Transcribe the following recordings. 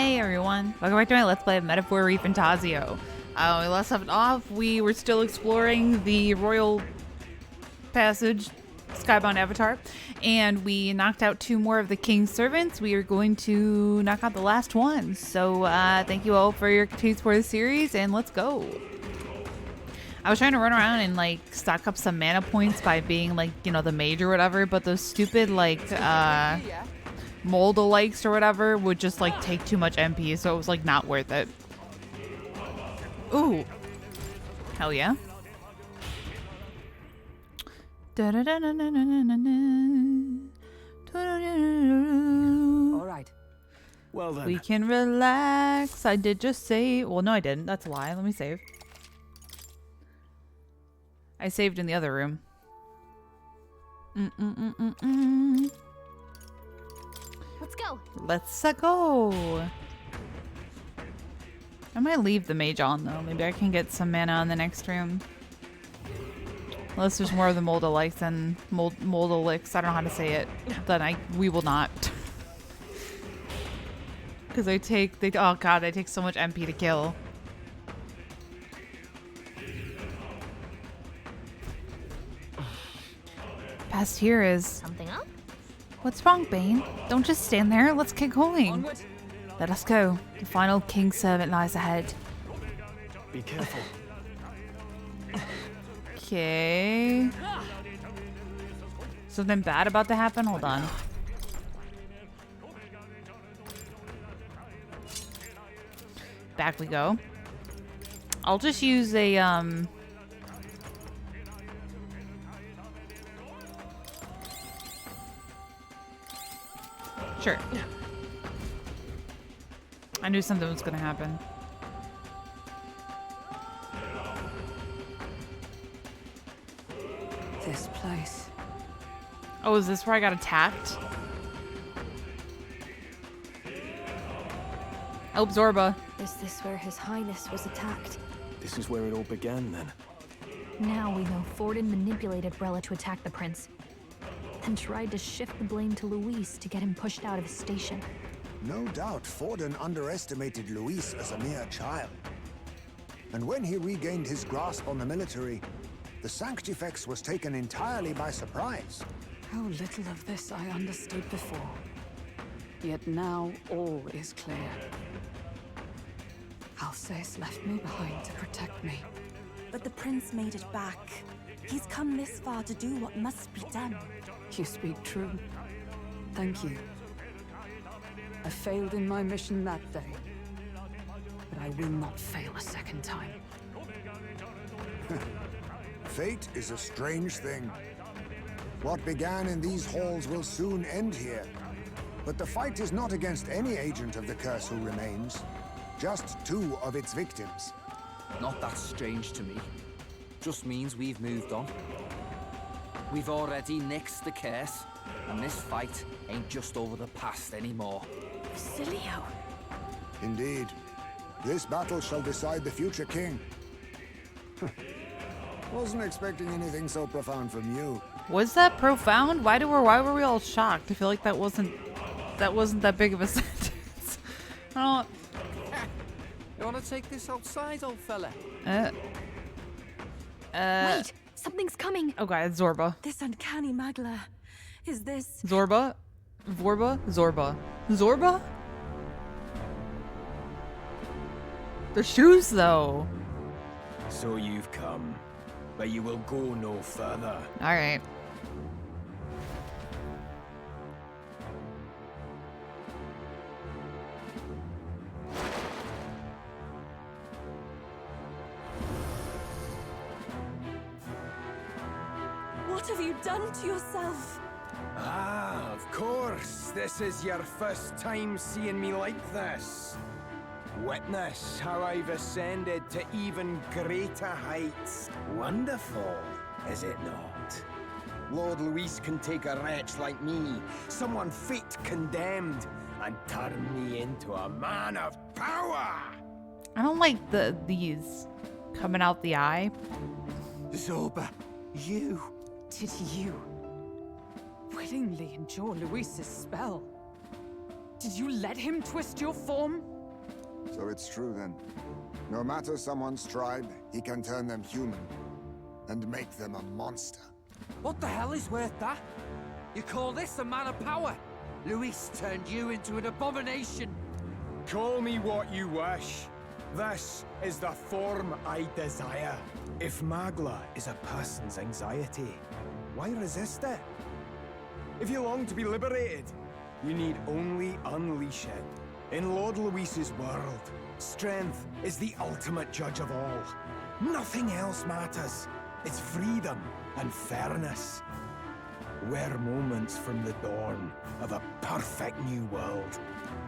Hey everyone, welcome back to my Let's Play of Metaphor ReFantazio. We last left off, we were still exploring the Royal Passage, Skybound Avatar, and we knocked out 2 more of the King's Servants. We are going to knock out the last one. So thank you all for your continued support of the series, and let's go. I was trying to run around and like stock up some mana points by being like, you know, the mage or whatever, but those stupid like Molda-likes or whatever would just like take too much MP, so it was like not worth it. Ooh. Hell yeah. Alright. Well then. We can relax. I did just save. Well, no, I didn't. That's a lie. Let me save. I saved in the other room. Let's go. Let's go. I might leave the mage on though. Maybe I can get some mana in the next room. Unless there's more of the Molda-likes than Molda-licks. I don't know how to say it. Then we will not. Because oh god, they take so much MP to kill. Past here is... Something up? What's wrong, Bane? Don't just stand there. Let's get going. Onward. Let us go. The final King's Servant lies ahead. Be careful. Okay. Something bad about to happen? Hold on. Back we go. I'll just use a Sure. I knew something was gonna happen. This place. Oh, is this where I got attacked? Oh, Zorba. Is this where His Highness was attacked? This is where it all began then. Now we know Forden manipulated Rella to attack the prince, and tried to shift the blame to Luis to get him pushed out of his station. No doubt Forden underestimated Luis as a mere child. And when he regained his grasp on the military, the Sanctifex was taken entirely by surprise. How little of this I understood before. Yet now all is clear. Alsace left me behind to protect me. But the prince made it back. He's come this far to do what must be done. You speak true. Thank you. I failed in my mission that day, but I will not fail a second time. Fate is a strange thing. What began in these halls will soon end here. But the fight is not against any agent of the curse who remains, just 2 of its victims. Not that strange to me. Just means we've moved on. We've already nixed the curse, and this fight ain't just over the past anymore. Basilio. Indeed. This battle shall decide the future king. Wasn't expecting anything so profound from you. Was that profound? Why were we all shocked? I feel like that wasn't that big of a sentence. I don't. You wanna take this outside, old fella? Wait! Something's coming! Oh god, it's Zorba. This uncanny Magla. Is this... Zorba? Vorba? Zorba. Zorba? The shoes, though. So you've come, but you will go no further. Alright. What have you done to yourself? Ah, of course. This is your first time seeing me like this. Witness how I've ascended to even greater heights. Wonderful, is it not? Lord Luis can take a wretch like me, someone fate condemned, and turn me into a man of power. I don't like these coming out the eye. Zorba, you. Did you willingly endure Luis's spell? Did you let him twist your form? So it's true then. No matter someone's tribe, he can turn them human and make them a monster. What the hell is worth that? You call this a man of power? Luis turned you into an abomination. Call me what you wish. This is the form I desire. If Magla is a person's anxiety, why resist it? If you long to be liberated, you need only unleash it. In Lord Luis's world, strength is the ultimate judge of all. Nothing else matters. It's freedom and fairness. We're moments from the dawn of a perfect new world.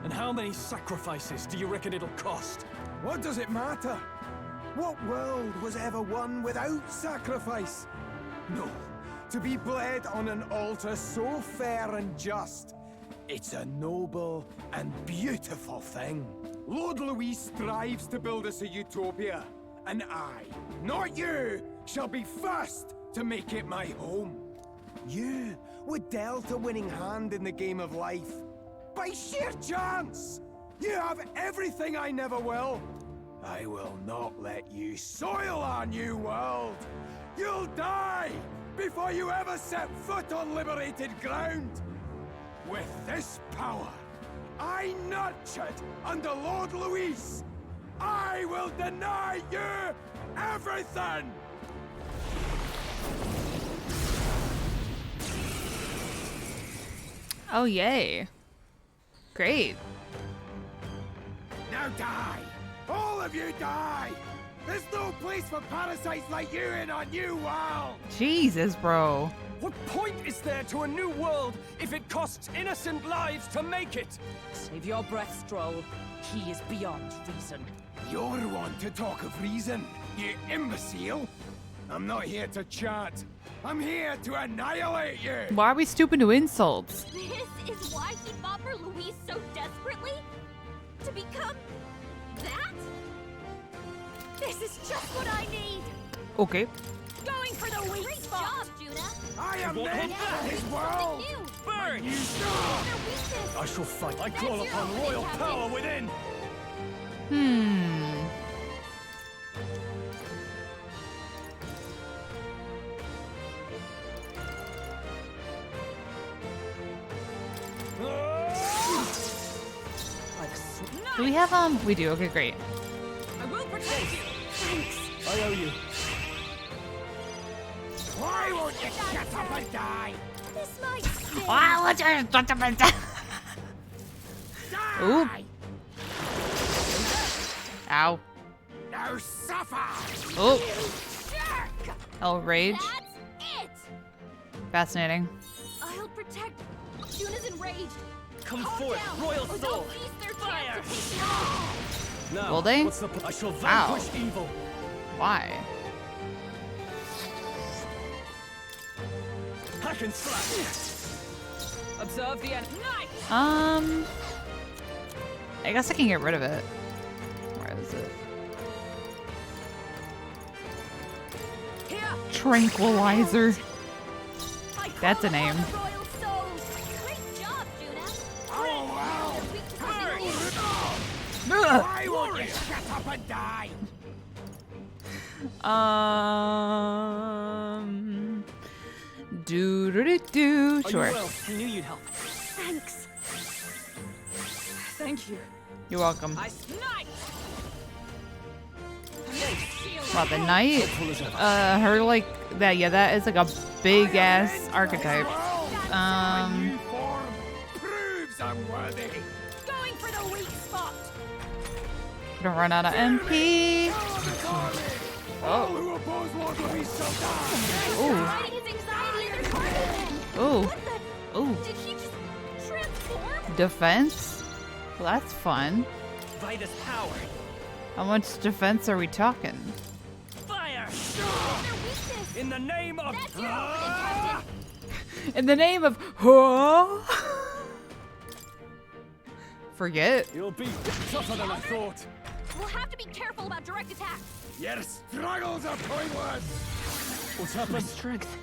And how many sacrifices do you reckon it'll cost? What does it matter? What world was ever won without sacrifice? No. To be bled on an altar so fair and just, it's a noble and beautiful thing. Lord Luis strives to build us a utopia, and I, not you, shall be first to make it my home. You were dealt a winning hand in the game of life. By sheer chance! You have everything I never will. I will not let you soil our new world. You'll die before you ever set foot on liberated ground. With this power, I nurtured under Lord Luis, I will deny you everything! Oh, yay. Great. Now die! All of you die! There's no place for parasites like you in our new world! Jesus, bro. What point is there to a new world if it costs innocent lives to make it? Save your breath, Stroll. He is beyond reason. You're one to talk of reason, you imbecile! I'm not here to chat. I'm here to annihilate you! Why are we stooping to insults? This is why he fought for Luis so desperately? To become that? This is just what I need! Okay. Going for the weak spot! Great job, Judah! I am made for his world! Burn! You Their weakness! I shall fight. I call upon royal power within. Do we have, we do. Okay, great. I will protect you. Thanks! I owe you. Why won't you shut up and die? This might sting! Wow, what's your... Ooh. Ow. Now suffer! Oh. Jerk! Oh, rage. That's it! Fascinating. I'll protect. Juna's enraged. Come Calm forth, down, royal or soul. they'll feast their Fire! chance to take you on. Now, Will they? what's the I shall vanquish evil. Why? Hack and slash. Observe the enemy. I guess I can get rid of it. Where is it? Here! Tranquilizer. I call That's a upon name. the royal souls. Great job, Juna! Oh, wow! Their weakness is Ugh. Why won't you shut up and die? Do. Are Sure. you well? I knew you'd help. Thanks. Thank you. You're welcome. I snipe. Wow, the knight. Her like that. Yeah, that is like a big ass archetype. My new form proves I'm worthy. Going for the weak spot. Gonna run out of MP. All who oppose Lord Luis shall die. Ooh. Hiding his anxiety in their heart. Ooh. What the? Ooh. Did he just transform? Defense. Well, that's fun. Vitus power. How much defense are we talking? Fire! Their weakness. In the name of... That's your intended. In the name of huh? Forget. You'll be tougher than I thought. We'll have to be careful about direct attacks. Your struggles are pointless. What's happened? Strength.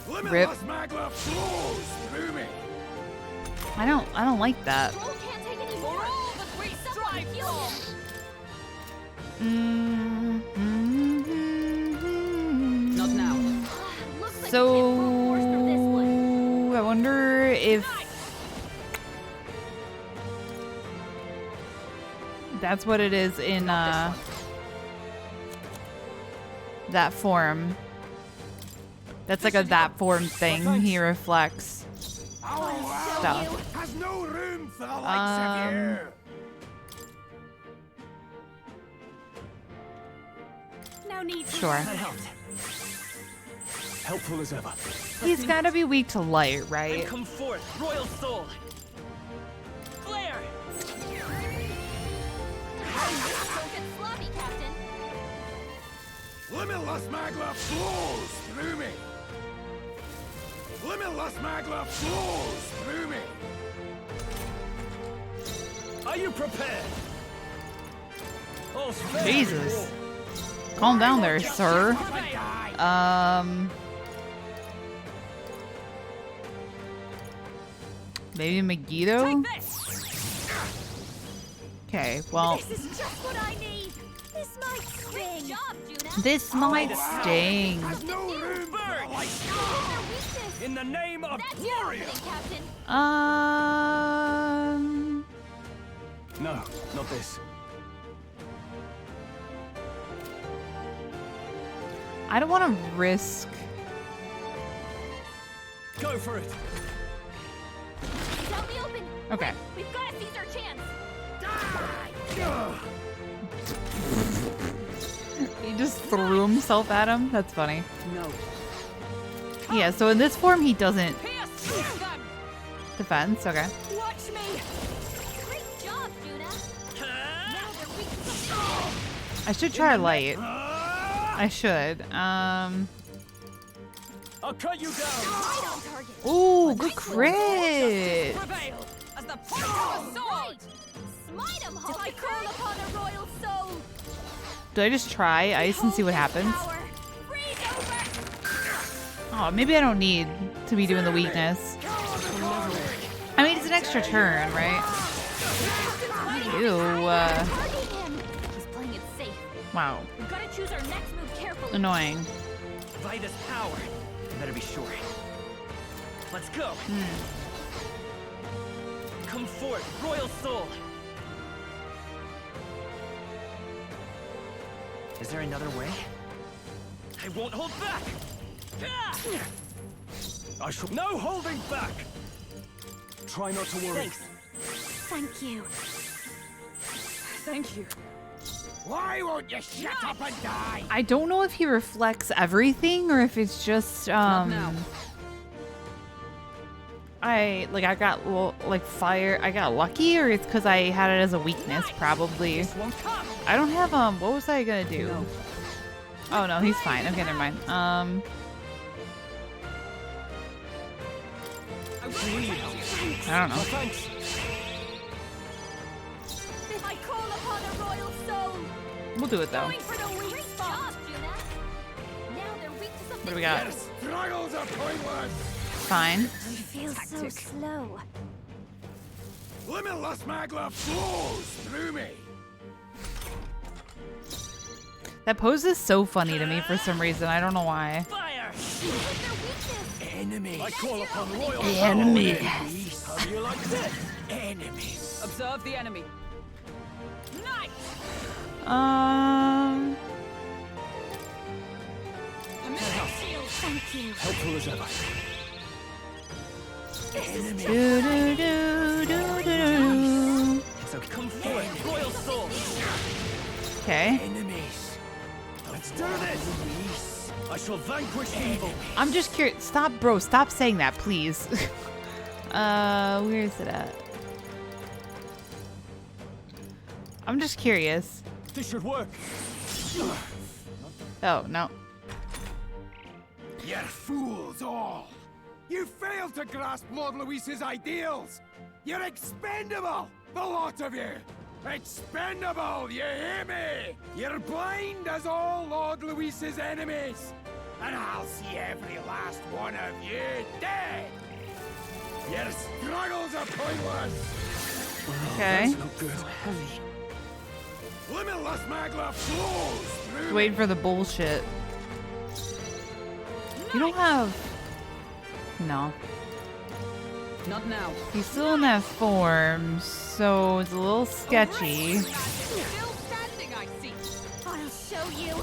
Limitless magma flows through me. I don't like that. Roll can't take any more. Not now. Looks like So we can't brute force through this one. I wonder if that's what it is in that form. That's like a that form thing. He reflects stuff. Has no room for the likes of you. No need to Sure. That helped. Helpful as ever. He's gotta be weak to light, right? Come forth, royal soul. Flare. Don't get sloppy, Captain. Limitless magla flows through me. Limitless magla flows through me. Are you prepared? All's fair. Jesus. Calm down there, sir. Maybe Megiddo? Okay, well, This is just what I need. This might sting. Great job, Juna. this might sting. Has no room for the likes of Their weakness. In the name of That's your thing, Captain. No, not this. I don't want to risk. Go for it. He's out in the open. Okay. We've got to seize our chance. He just threw himself at him. That's funny. No. Yeah, so in this form, he doesn't Pierce through them. defense. Okay. Watch me. Great job, Juna. Now they're weak to the I should try light. I should. I'll cut you down. right on target. Ooh, good crit. Prevail as the point of a sword. Right. Smite him, Hulk. I call upon a royal soul. Do I just try ice and see what happens? Power. Freeze over. Oh, maybe I don't need to be doing the weakness. I mean, it's an extra turn, right? Ew. Target him. He's playing it safe. Wow. We've got to choose our next move carefully. Annoying. Vitus power. You better be sure. Let's go. Come forth, royal soul. Is there another way? I won't hold back. I shall no holding back. Try not to worry. Thank you. Thank you. Why won't you shut up and die? I don't know if he reflects everything or if it's just now. I got fire. I got lucky, or it's because I had it as a weakness, probably. Won't come. I don't have what was I gonna do? Oh no, he's fine. Okay, never mind. I I don't know. Thanks. I call upon a royal soul. We'll do it though. Going for the weak spot. Juna. Now they're weak to something. What do we got? Your struggles are pointless. Fine. You feel so slow. Limitless magla flows through me. That pose is so funny to me for some reason. I don't know why. Fire. With their weakness. Enemies. I call upon royal Enemy. How do you like this? Enemies. Observe the enemy. Nice. Thank you. Helpful as ever. Do, do, do, do, do. So come forth, royal soul. Okay. Enemies. Let's do this. I shall vanquish evil. I'm just curious. Stop, bro. Stop saying that, please. Where is it at? I'm just curious. This should work. Oh, no. You're fools all. You failed to grasp Lord Luis's ideals. You're expendable, the lot of you. Expendable, you hear me? You're blind as all Lord Luis's enemies. And I'll see every last one of you dead. Your struggles are pointless. Okay. Good. Limitless magla flows through. Waiting for the bullshit. You don't have. No. Not now. He's still in that form, so it's a little sketchy. Still standing, I see. I'll show you.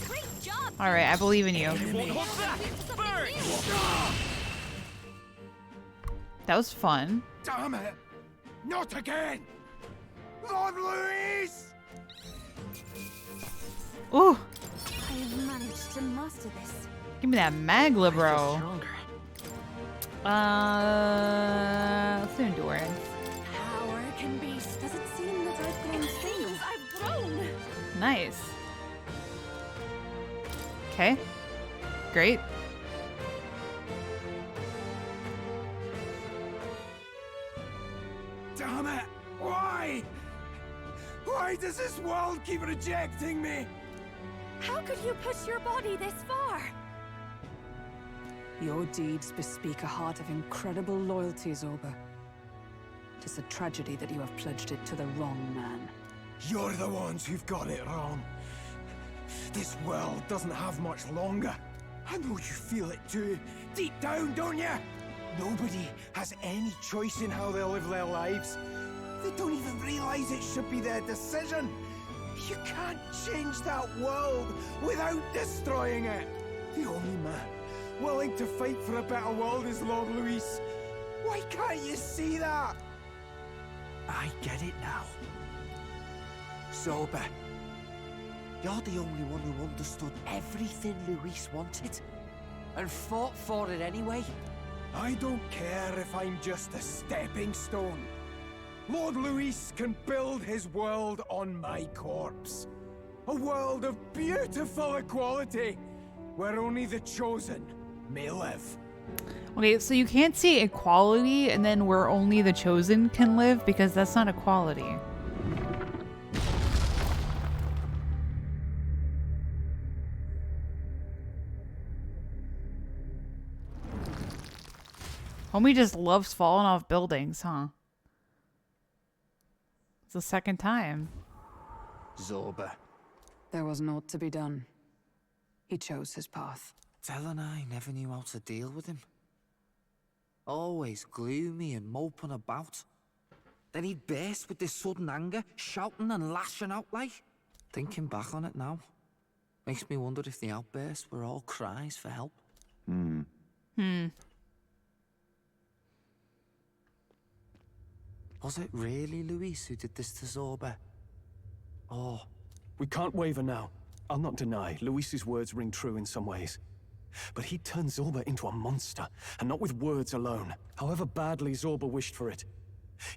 Great job. All right, I believe in you. That was fun. Damn it! Not again! Lord Louise! Ooh, I have managed to master this. give me that magla, bro. Let's do endurance. Power can be. Does it seem that I've grown thin? I've grown. Nice. Okay. Great. Damn it! Why? Why does this world keep rejecting me? How could you push your body this far? Your deeds bespeak a heart of incredible loyalty, Zorba. Tis a tragedy that you have pledged it to the wrong man. You're the ones who've got it wrong. This world doesn't have much longer. I know you feel it too. Deep down, don't you? Nobody has any choice in how they live their lives. They don't even realize it should be their decision. You can't change that world without destroying it. The only man willing to fight for a better world is Lord Luis. Why can't you see that? I get it now. Sober. You're the only one who understood everything Luis wanted and fought for it anyway. I don't care if I'm just a stepping stone. Lord Luis can build his world on my corpse. A world of beautiful equality, where only the chosen may live. Okay, so you can't say equality and then where only the chosen can live, because that's not equality. Homie just loves falling off buildings, huh? It's the second time. Zorba. There was naught to be done. He chose his path. Tell and I never knew how to deal with him. Always gloomy and moping about. Then he'd burst with this sudden anger, shouting and lashing out like. Thinking back on it now, makes me wonder if the outbursts were all cries for help. Was it really Luis who did this to Zorba? Oh. We can't waver now. I'll not deny, Luis's words ring true in some ways. But he turned Zorba into a monster, and not with words alone, however badly Zorba wished for it.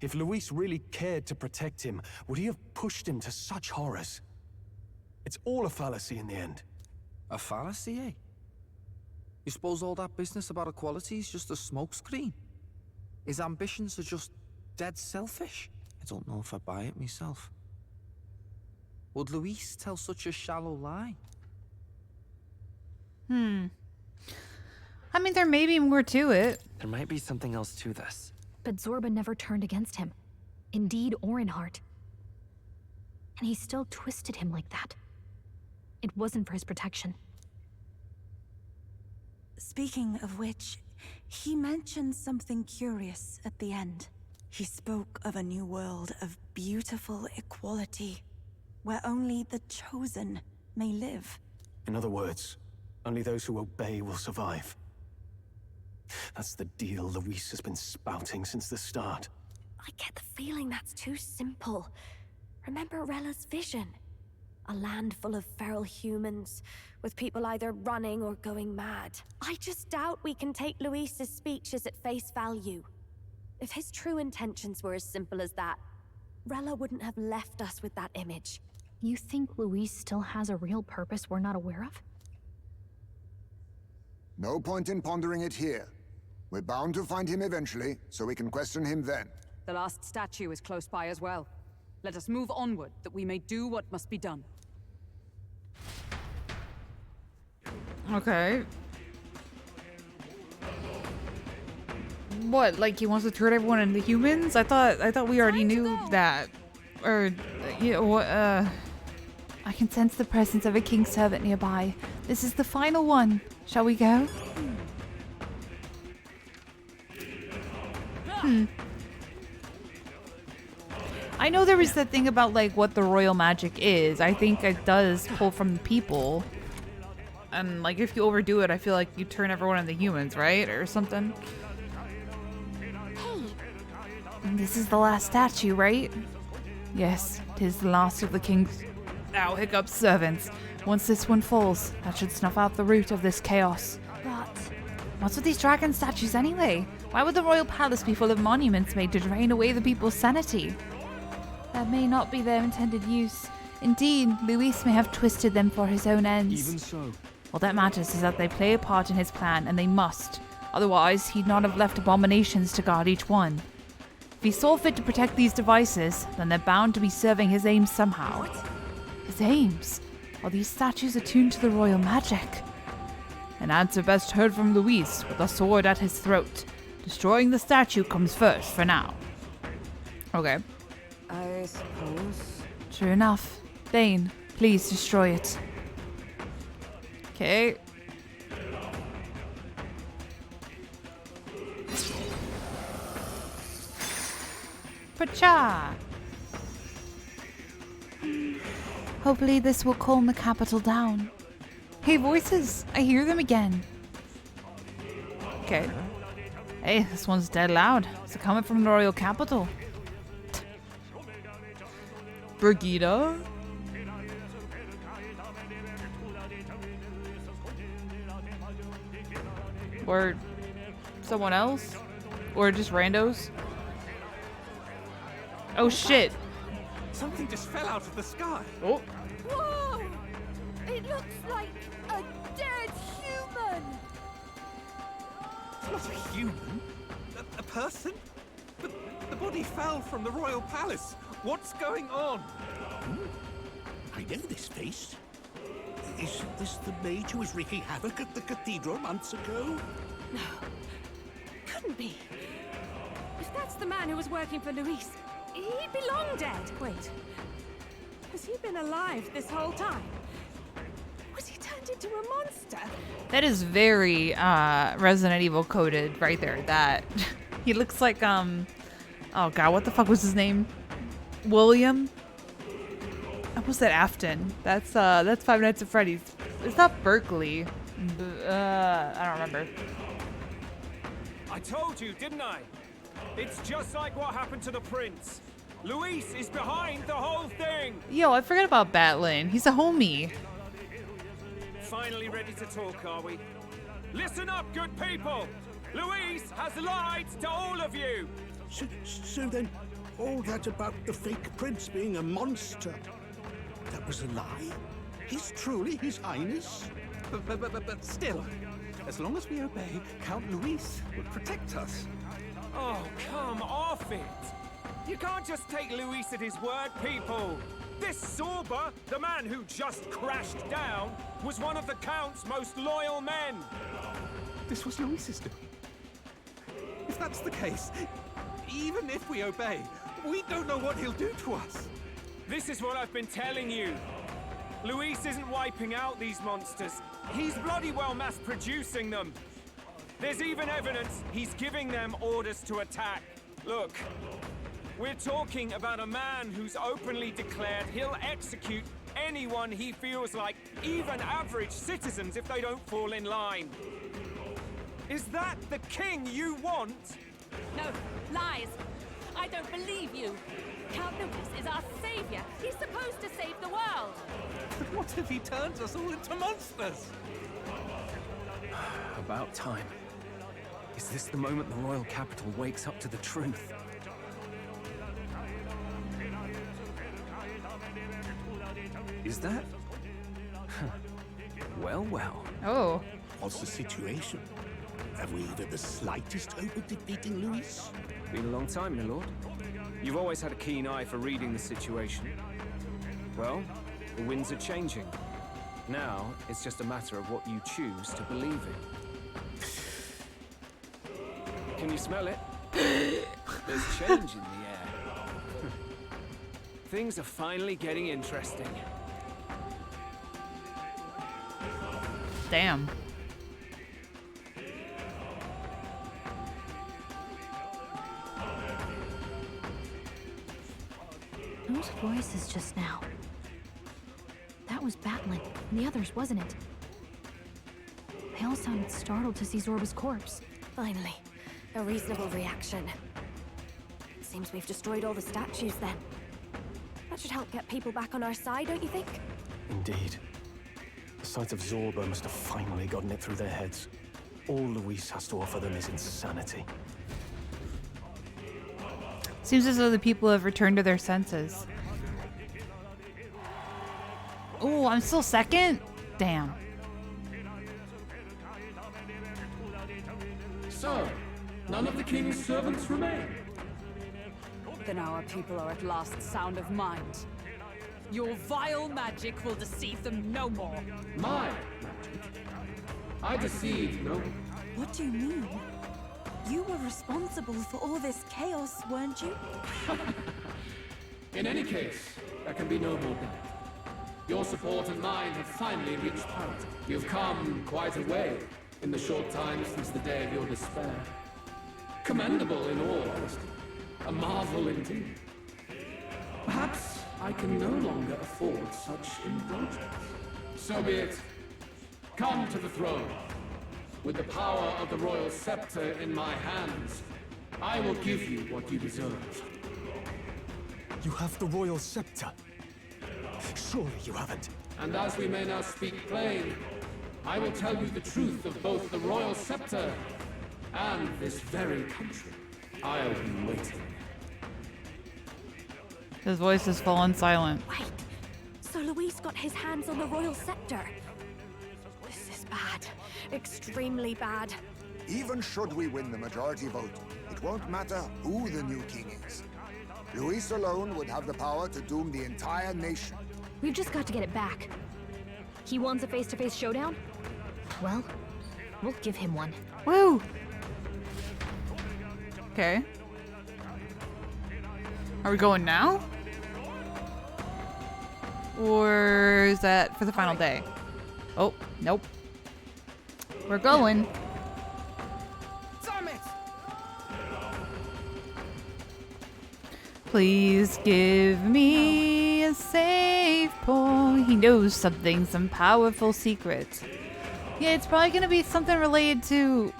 If Luis really cared to protect him, would he have pushed him to such horrors? It's all a fallacy in the end. A fallacy, eh? You suppose all that business about equality is just a smokescreen? His ambitions are just dead selfish? I don't know if I buy it myself. Would Luis tell such a shallow lie? I mean, there may be more to it. There might be something else to this. But Zorba never turned against him, in deed or in heart. And he still twisted him like that. It wasn't for his protection. Speaking of which, he mentioned something curious at the end. He spoke of a new world of beautiful equality, where only the chosen may live. In other words, only those who obey will survive. That's the deal Luis has been spouting since the start. I get the feeling that's too simple. Remember Rella's vision? A land full of feral humans, with people either running or going mad. I just doubt we can take Luis's speeches at face value. If his true intentions were as simple as that, Rella wouldn't have left us with that image. You think Luis still has a real purpose we're not aware of? No point in pondering it here. We're bound to find him eventually, so we can question him then. The last statue is close by as well. Let us move onward, that we may do what must be done. Okay. What, like he wants to turn everyone into humans? I thought we already knew that. I can sense the presence of a king's servant nearby. This is the final one. Shall we go? I know there was that thing about like what the royal magic is. I think it does pull from the people. And like if you overdo it, I feel like you turn everyone into humans, right? Or something. Hey, And this is the last statue, right? Yes, 'tis the last of the king's hiccups servants. Once this one falls, that should snuff out the root of this chaos. but What's with these dragon statues anyway? Why would the royal palace be full of monuments made to drain away the people's sanity? That may not be their intended use. Indeed, Luis may have twisted them for his own ends. Even so. All that matters is that they play a part in his plan, and they must. Otherwise, he'd not have left abominations to guard each one. If he saw fit to protect these devices, then they're bound to be serving his aims somehow. His aims? Are these statues attuned to the royal magic? An answer best heard from Luis, with a sword at his throat. Destroying the statue comes first, for now. Okay. I suppose. True enough. Thane, please destroy it. Okay. Pacha! Hopefully this will calm the capital down. Hey, voices! I hear them again. Okay. Hey, this one's dead loud. Is it coming from the royal capital? Brigida? Or someone else? Or just randos? Oh shit. Something just fell out of the sky. Oh. whoa! It looks like a dead human. It's not a human. A person? But the body fell from the royal palace. What's going on? I know this face. Isn't this the mage who was wreaking havoc at the cathedral months ago? No. Couldn't be. If that's the man who was working for Luis, he'd be long dead. Wait. Has he been alive this whole time? Was he turned into a monster? That is very Resident Evil coded right there. That he looks like oh god, what the fuck was his name? William? What was that Afton? That's Five Nights at Freddy's. It's not Berkeley. I don't remember. I told you, didn't I? It's just like what happened to the prince. Luis is behind the whole thing. Yo, I forgot about Batlin. He's a homie. Finally ready to talk, are we? Listen up, good people. Luis has lied to all of you. So then, all that about the fake prince being a monster, that was a lie? He's truly His Highness? But still, as long as we obey, Count Luis will protect us. Oh, come off it. You can't just take Luis at his word, people. This Sorba, the man who just crashed down, was one of the Count's most loyal men. This was Luis's doing. If that's the case, even if we obey, we don't know what he'll do to us. This is what I've been telling you. Luis isn't wiping out these monsters. He's bloody well mass-producing them. There's even evidence he's giving them orders to attack. Look, we're talking about a man who's openly declared he'll execute anyone he feels like, even average citizens, if they don't fall in line. Is that the king you want? No, lies. I don't believe you. Count Luis is our savior. He's supposed to save the world. But what if he turns us all into monsters? About time. Is this the moment the royal capital wakes up to the truth? Is that? Well, well. Oh. What's the situation? Have we even the slightest hope of defeating Luis? Been a long time, my lord. You've always had a keen eye for reading the situation. Well, the winds are changing. Now, it's just a matter of what you choose to believe in. Can you smell it? There's change in the air. Things are finally getting interesting. Damn. Those voices just now. That was Batlin, and the others, wasn't it? They all sounded startled to see Zorba's corpse. Finally, a reasonable reaction. Seems we've destroyed all the statues then. That should help get people back on our side, don't you think? Indeed. The sight of Zorba must have finally gotten it through their heads. All Luis has to offer them is insanity. Seems as though the people have returned to their senses. Oh, I'm still second? Damn. So, none of the king's servants remain. Then our people are at last sound of mind. Your vile magic will deceive them no more. My magic? I deceive no one. What do you mean? You were responsible for all this chaos, weren't you? In any case, there can be no more doubt. Your support and mine have finally reached parity. You've come quite a way in the short time since the day of your despair. Commendable in all honesty. A marvel indeed. Perhaps I can no longer afford such indulgence. So be it. Come to the throne. With the power of the royal scepter in my hands, I will give you what you deserve. You have the royal scepter? Surely you haven't. And as we may now speak plain, I will tell you the truth of both the royal scepter and this very country. I'll be waiting. His voice has fallen silent. Wait, so Luis got his hands on the royal scepter. This is bad. Extremely bad. Even should we win the majority vote, it won't matter who the new king is. Luis alone would have the power to doom the entire nation. We've just got to get it back. He wants a face-to-face showdown? Well, we'll give him one. Woo! Okay. Are we going now? Or is that for the final day? Oh, nope. We're going. Damn it! Please give me a safe point. He knows something, some powerful secret. Yeah, it's probably gonna be something related to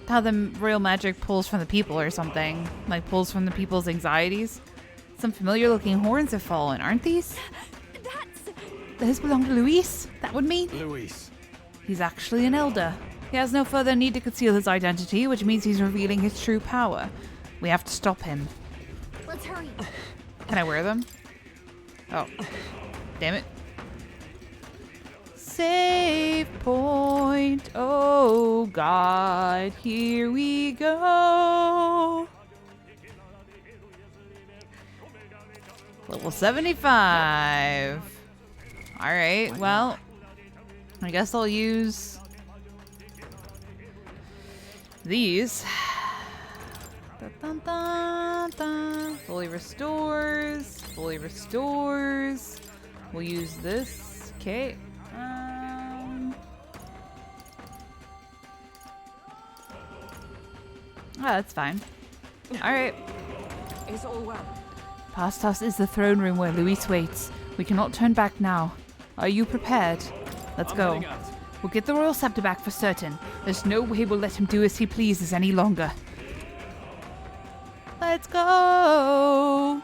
how the royal magic pulls from the people or something. Like pulls from the people's anxieties. Some familiar looking horns have fallen, aren't these? Those belong to Luis? That would mean? Luis. He's actually an elder. He has no further need to conceal his identity, which means he's revealing his true power. We have to stop him. Let's hurry. Can I wear them? Oh. Damn it. Save point. Oh God, here we go. Level 75. Alright, well, I guess I'll use these. Dun, dun, dun. Fully restores. Fully restores. We'll use this. Okay. That's fine. Alright. Is all well? Past us is the throne room where Luis waits. We cannot turn back now. Are you prepared? Let's go. We'll get the royal scepter back for certain. There's no way we'll let him do as he pleases any longer. Let's go!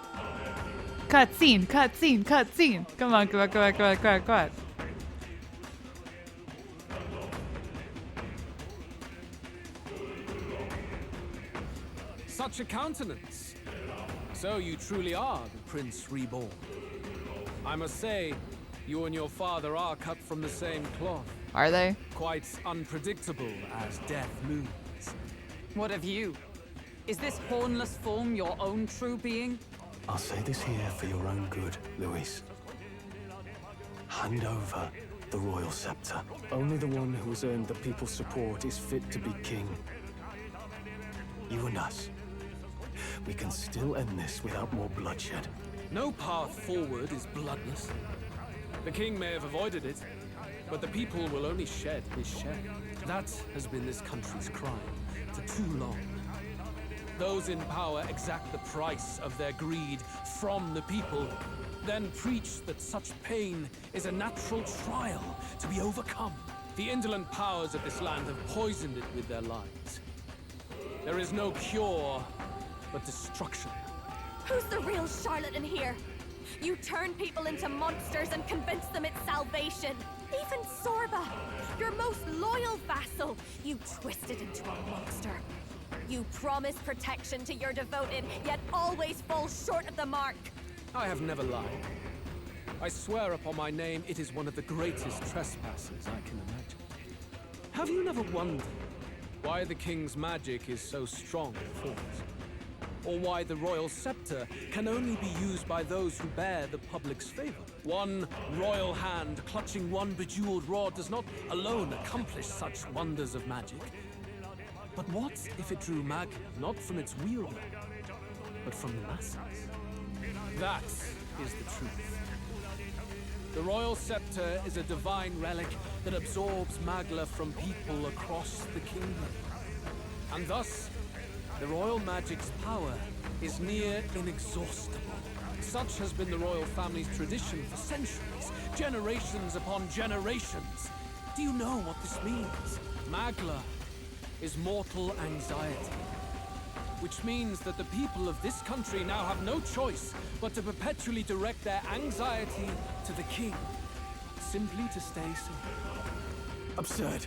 Cutscene, cutscene, cutscene! Come on, come on, come on, come on, come on, come on. Such a countenance. So you truly are the Prince Reborn. I must say, you and your father are cut from the same cloth. Are they? Quite unpredictable as death moves. What of you? Is this hornless form your own true being? I'll say this here for your own good, Luis. Hand over the royal scepter. Only the one who has earned the people's support is fit to be king. You and us. we can still end this without more bloodshed. No path forward is bloodless. The king may have avoided it, but the people will only shed his share. That has been this country's crime for too long. Those in power exact the price of their greed from the people, then preach that such pain is a natural trial to be overcome. The indolent powers of this land have poisoned it with their lies. There is no cure, but destruction. Who's the real charlatan here? You turn people into monsters and convince them it's salvation. Even Sorba, your most loyal vassal, you twisted into a monster. You promise protection to your devoted, yet always fall short of the mark. I have never lied. I swear upon my name, it is one of the greatest trespasses I can imagine. Have you never wondered why the king's magic is so strong and force? Or why the royal scepter can only be used by those who bear the public's favor? One royal hand clutching one bejeweled rod does not alone accomplish such wonders of magic. But what if it drew magic not from its wielder, but from the masses? That is the truth. The royal scepter is a divine relic that absorbs Magla from people across the kingdom. And thus, the royal magic's power is near inexhaustible. Such has been the royal family's tradition for centuries, generations upon generations. Do you know what this means? Magla is mortal anxiety, which means that the people of this country now have no choice but to perpetually direct their anxiety to the king, simply to stay safe. Absurd.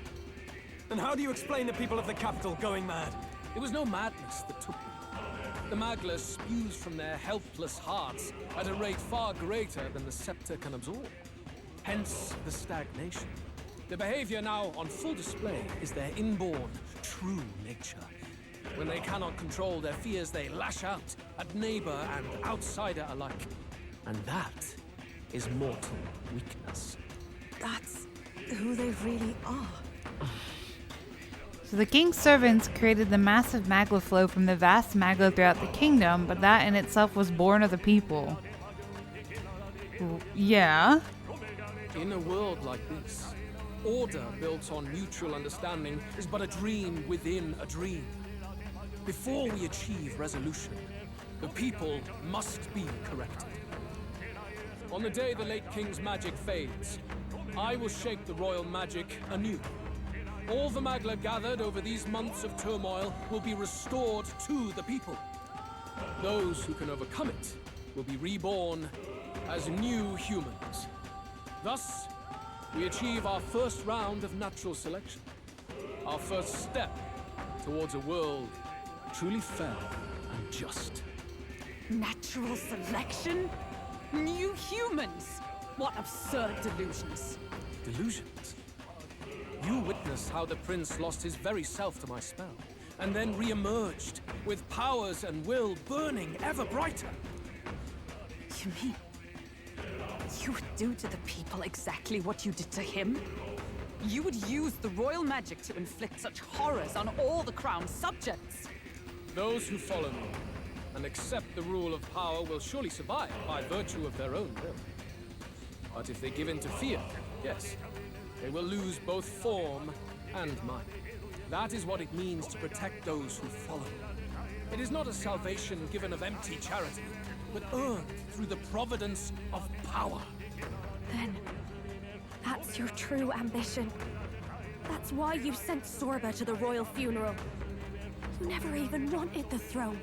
Then how do you explain the people of the capital going mad? It was no madness that took them. The Magla spews from their helpless hearts at a rate far greater than the scepter can absorb. Hence the stagnation. The behavior now on full display is their inborn, true nature. When they cannot control their fears, they lash out at neighbor and outsider alike. And that is mortal weakness. That's who they really are. So the king's servants created the massive Magla flow from the vast Magla throughout the kingdom, but that in itself was born of the people. Yeah. In a world like this, order built on mutual understanding is but a dream within a dream. Before we achieve resolution, the people must be corrected. On the day the late king's magic fades, I will shake the royal magic anew. All the Magla gathered over these months of turmoil will be restored to the people. Those who can overcome it will be reborn as new humans. Thus, we achieve our first round of natural selection. Our first step towards a world truly fair and just. Natural selection? New humans? What absurd delusions. Delusions? You witnessed how the prince lost his very self to my spell, and then re-emerged with powers and will burning ever brighter. You mean you would do to the people exactly what you did to him? You would use the royal magic to inflict such horrors on all the crown's subjects? Those who follow me and accept the rule of power will surely survive by virtue of their own will. But if they give in to fear, yes, they will lose both form and mind. That is what it means to protect those who follow. It is not a salvation given of empty charity, but earned through the providence of power. Then, that's your true ambition. That's why you sent Sorba to the royal funeral. You never even wanted the throne.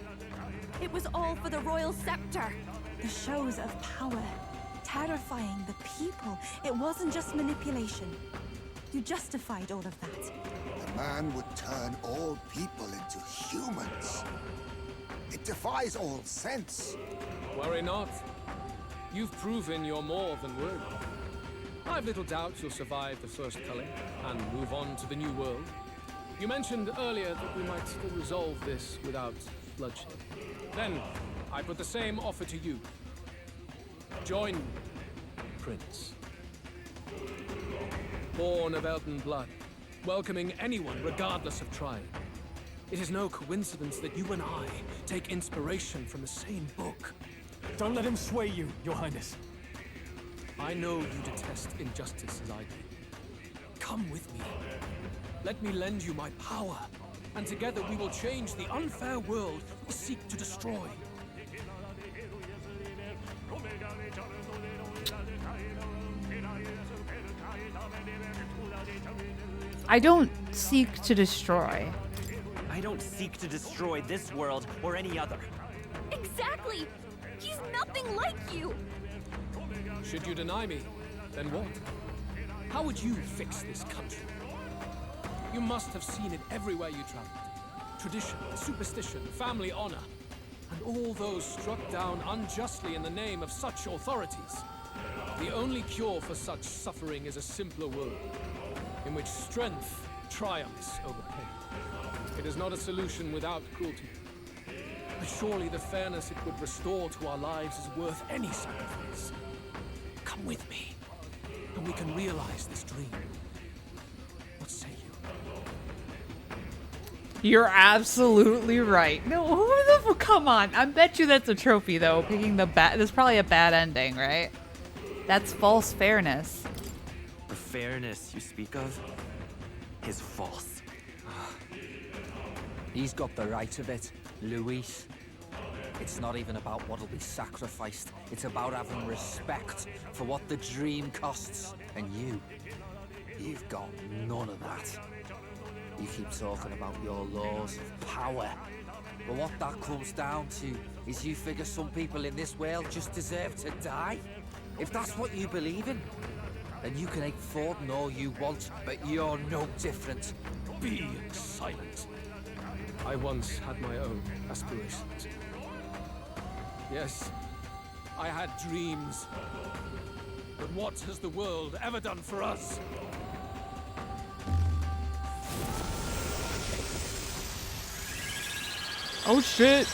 It was all for the royal scepter. The shows of power, terrifying the people. It wasn't just manipulation. You justified all of that. The man would turn all people into humans. It defies all sense. Worry not. You've proven you're more than worthy. I've little doubt you'll survive the first culling and move on to the new world. You mentioned earlier that we might still resolve this without bloodshed. Then, I put the same offer to you. Join me, Prince. Born of Elden blood, welcoming anyone regardless of tribe. It is no coincidence that you and I take inspiration from the same book. Don't let him sway you, Your Highness. I know you detest injustice as I do. Come with me. Let me lend you my power, and together we will change the unfair world we seek to destroy. I don't seek to destroy. I don't seek to destroy this world or any other. Exactly! He's nothing like you! Should you deny me, then what? How would you fix this country? You must have seen it everywhere you traveled. Tradition, superstition, family honor, and all those struck down unjustly in the name of such authorities. The only cure for such suffering is a simpler world, in which strength triumphs over pain. It is not a solution without cruelty. But surely the fairness it would restore to our lives is worth any sacrifice. Come with me, and we can realize this dream. What say you? You're absolutely right. No, who the come on. I bet you that's a trophy though. Picking the that's probably a bad ending, right? That's false fairness. The fairness you speak of is false. He's got the right of it, Luis. It's not even about what'll be sacrificed. It's about having respect for what the dream costs. And you've got none of that. You keep talking about your laws of power. But what that comes down to is you figure some people in this world just deserve to die. If that's what you believe in, then you can hate Forden all you want, but you're no different. Be silent. I once had my own aspirations. Yes, I had dreams. But what has the world ever done for us? Oh shit.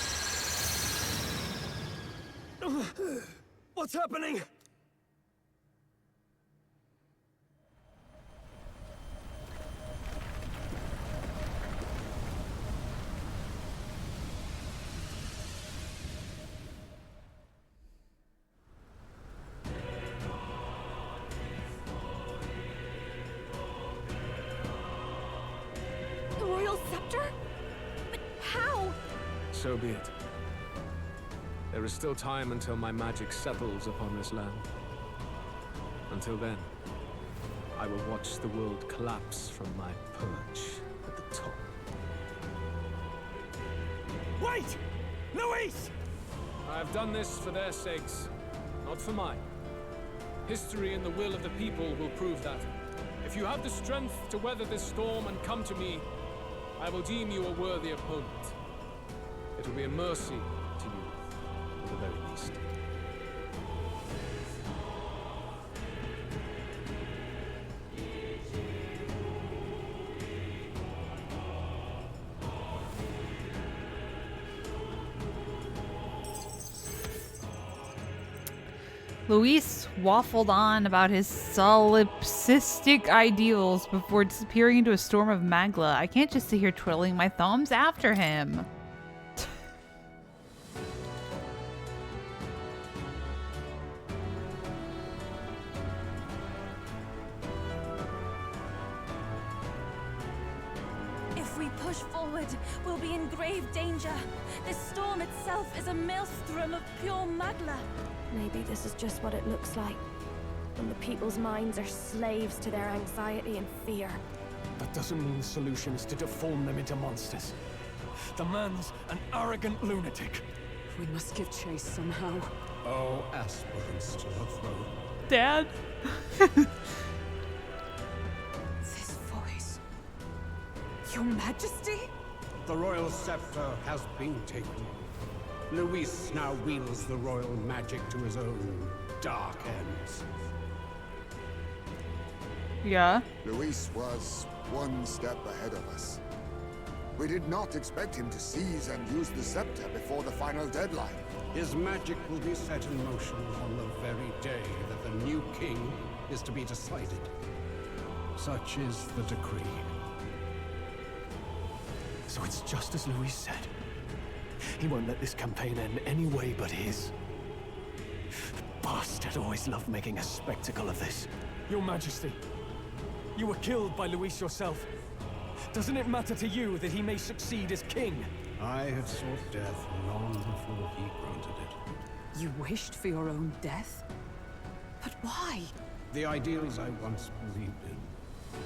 What's happening? The royal scepter? But how? So be it. There is still time until my magic settles upon this land. Until then, I will watch the world collapse from my perch at the top. Wait! Luis! I have done this for their sakes, not for mine. History and the will of the people will prove that. If you have the strength to weather this storm and come to me, I will deem you a worthy opponent. It will be a mercy to you, at the very least. Luis waffled on about his solipsistic ideals before disappearing into a storm of magla. I can't just sit here twiddling my thumbs after him. If we push forward, we'll be in grave danger. This storm itself is a maelstrom of pure magla. Maybe this is just what it looks like. When the people's minds are slaves to their anxiety and fear. That doesn't mean the solution is to deform them into monsters. The man's an arrogant lunatic. We must give chase somehow. Oh, aspirants to the throne. Dad? This voice. Your Majesty? The royal scepter has been taken. Luis now wields the royal magic to his own dark ends. Yeah. Luis was one step ahead of us. We did not expect him to seize and use the scepter before the final deadline. His magic will be set in motion on the very day that the new king is to be decided. Such is the decree. So it's just as Luis said. He won't let this campaign end any way but his. The bastard always loved making a spectacle of this. Your Majesty, you were killed by Luis yourself. Doesn't it matter to you that he may succeed as king? I had sought death long before he granted it. You wished for your own death? But why? The ideals I once believed in.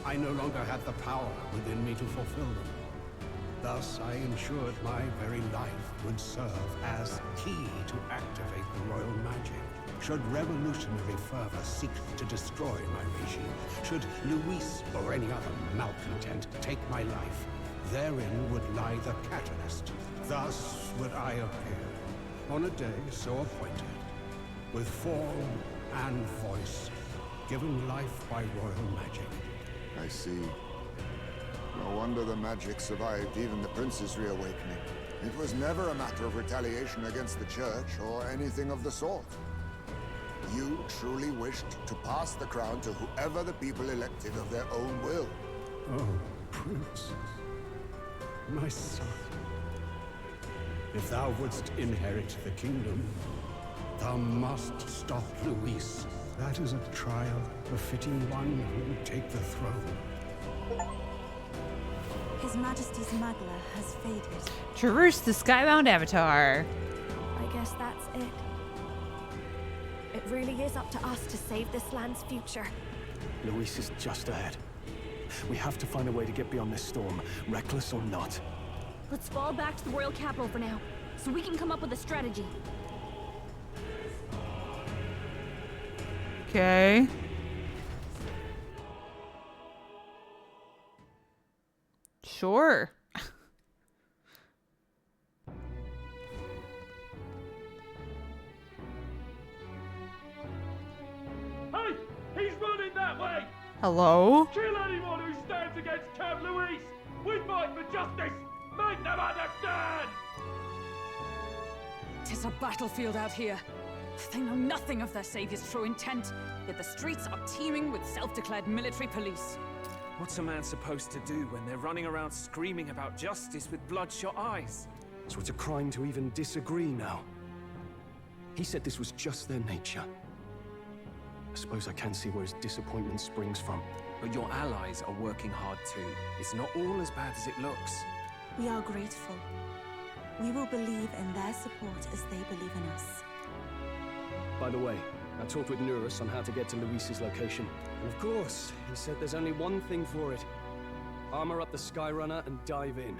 I no longer had the power within me to fulfill them. Thus, I ensured my very life would serve as key to activate the royal magic. Should revolutionary fervor seek to destroy my regime, should Luis or any other malcontent take my life, therein would lie the catalyst. Thus would I appear, on a day so appointed, with form and voice, given life by royal magic. I see. No wonder the magic survived even the prince's reawakening. It was never a matter of retaliation against the church or anything of the sort. You truly wished to pass the crown to whoever the people elected of their own will. Oh, Prince. My son. If thou wouldst inherit the kingdom, thou must stop Luis. That is a trial befitting one who would take the throne. His Majesty's Magla has faded. Traverse the skybound avatar. I guess that's it. It really is up to us to save this land's future. Luis is just ahead. We have to find a way to get beyond this storm, reckless or not. Let's fall back to the royal capital for now, so we can come up with a strategy. Okay. Sure. Hey! He's running that way! Hello? Kill anyone who stands against Count Luis! We fight for justice! Make them understand! 'Tis a battlefield out here. They know nothing of their savior's true intent, yet the streets are teeming with self-declared military police. What's a man supposed to do when they're running around screaming about justice with bloodshot eyes? So it's a crime to even disagree now. He said this was just their nature. I suppose I can see where his disappointment springs from. But your allies are working hard too. It's not all as bad as it looks. We are grateful. We will believe in their support as they believe in us. By the way, I talked with Nurus on how to get to Luis's location. And of course, he said there's only one thing for it. Armor up the Skyrunner and dive in.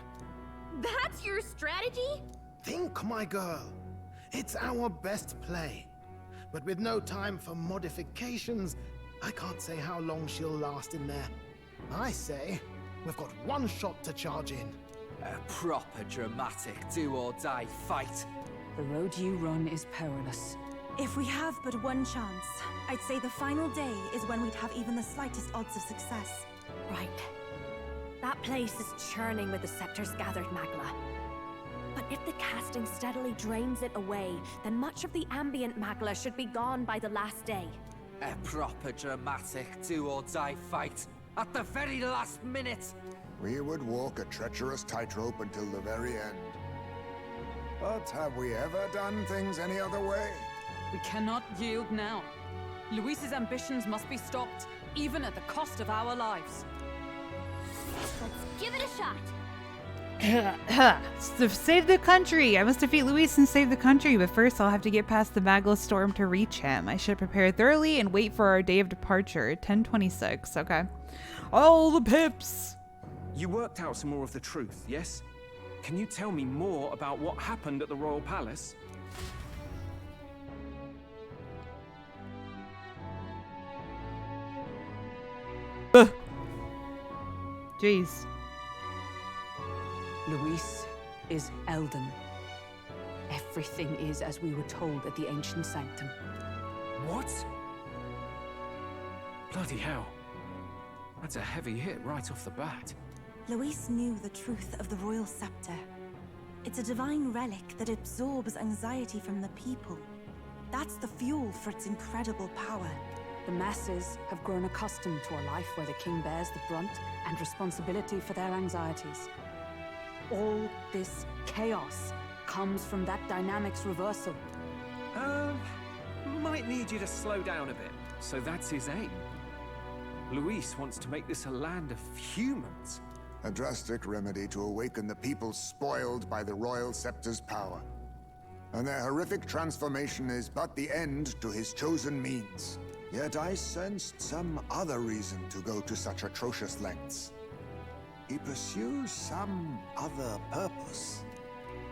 That's your strategy? Think, my girl. It's our best play. But with no time for modifications, I can't say how long she'll last in there. I say, we've got one shot to charge in. A proper dramatic do-or-die fight. The road you run is perilous. If we have but one chance, I'd say the final day is when we'd have even the slightest odds of success. Right. That place is churning with the scepter's gathered magla. But if the casting steadily drains it away, then much of the ambient magla should be gone by the last day. A proper dramatic do-or-die fight. At the very last minute. We would walk a treacherous tightrope until the very end. But have we ever done things any other way? We cannot yield now. Luis's ambitions must be stopped, even at the cost of our lives. Let's give it a shot. Save the country! I must defeat Luis and save the country, but first I'll have to get past the Magla storm to reach him. I should prepare thoroughly and wait for our day of departure, 10:26. Okay. All the pips! You worked out some more of the truth, yes? Can you tell me more about what happened at the Royal Palace? Jeez. Luis is Elden. Everything is as we were told at the Ancient Sanctum. What? Bloody hell. That's a heavy hit right off the bat. Luis knew the truth of the royal scepter. It's a divine relic that absorbs anxiety from the people. That's the fuel for its incredible power. The masses have grown accustomed to a life where the king bears the brunt and responsibility for their anxieties. all this chaos comes from that dynamics reversal. Might need you to slow down a bit. So that's his aim. Luis wants to make this a land of humans. A drastic remedy to awaken the people spoiled by the Royal Scepter's power. And their horrific transformation is but the end to his chosen means. Yet I sensed some other reason to go to such atrocious lengths. He pursues some other purpose.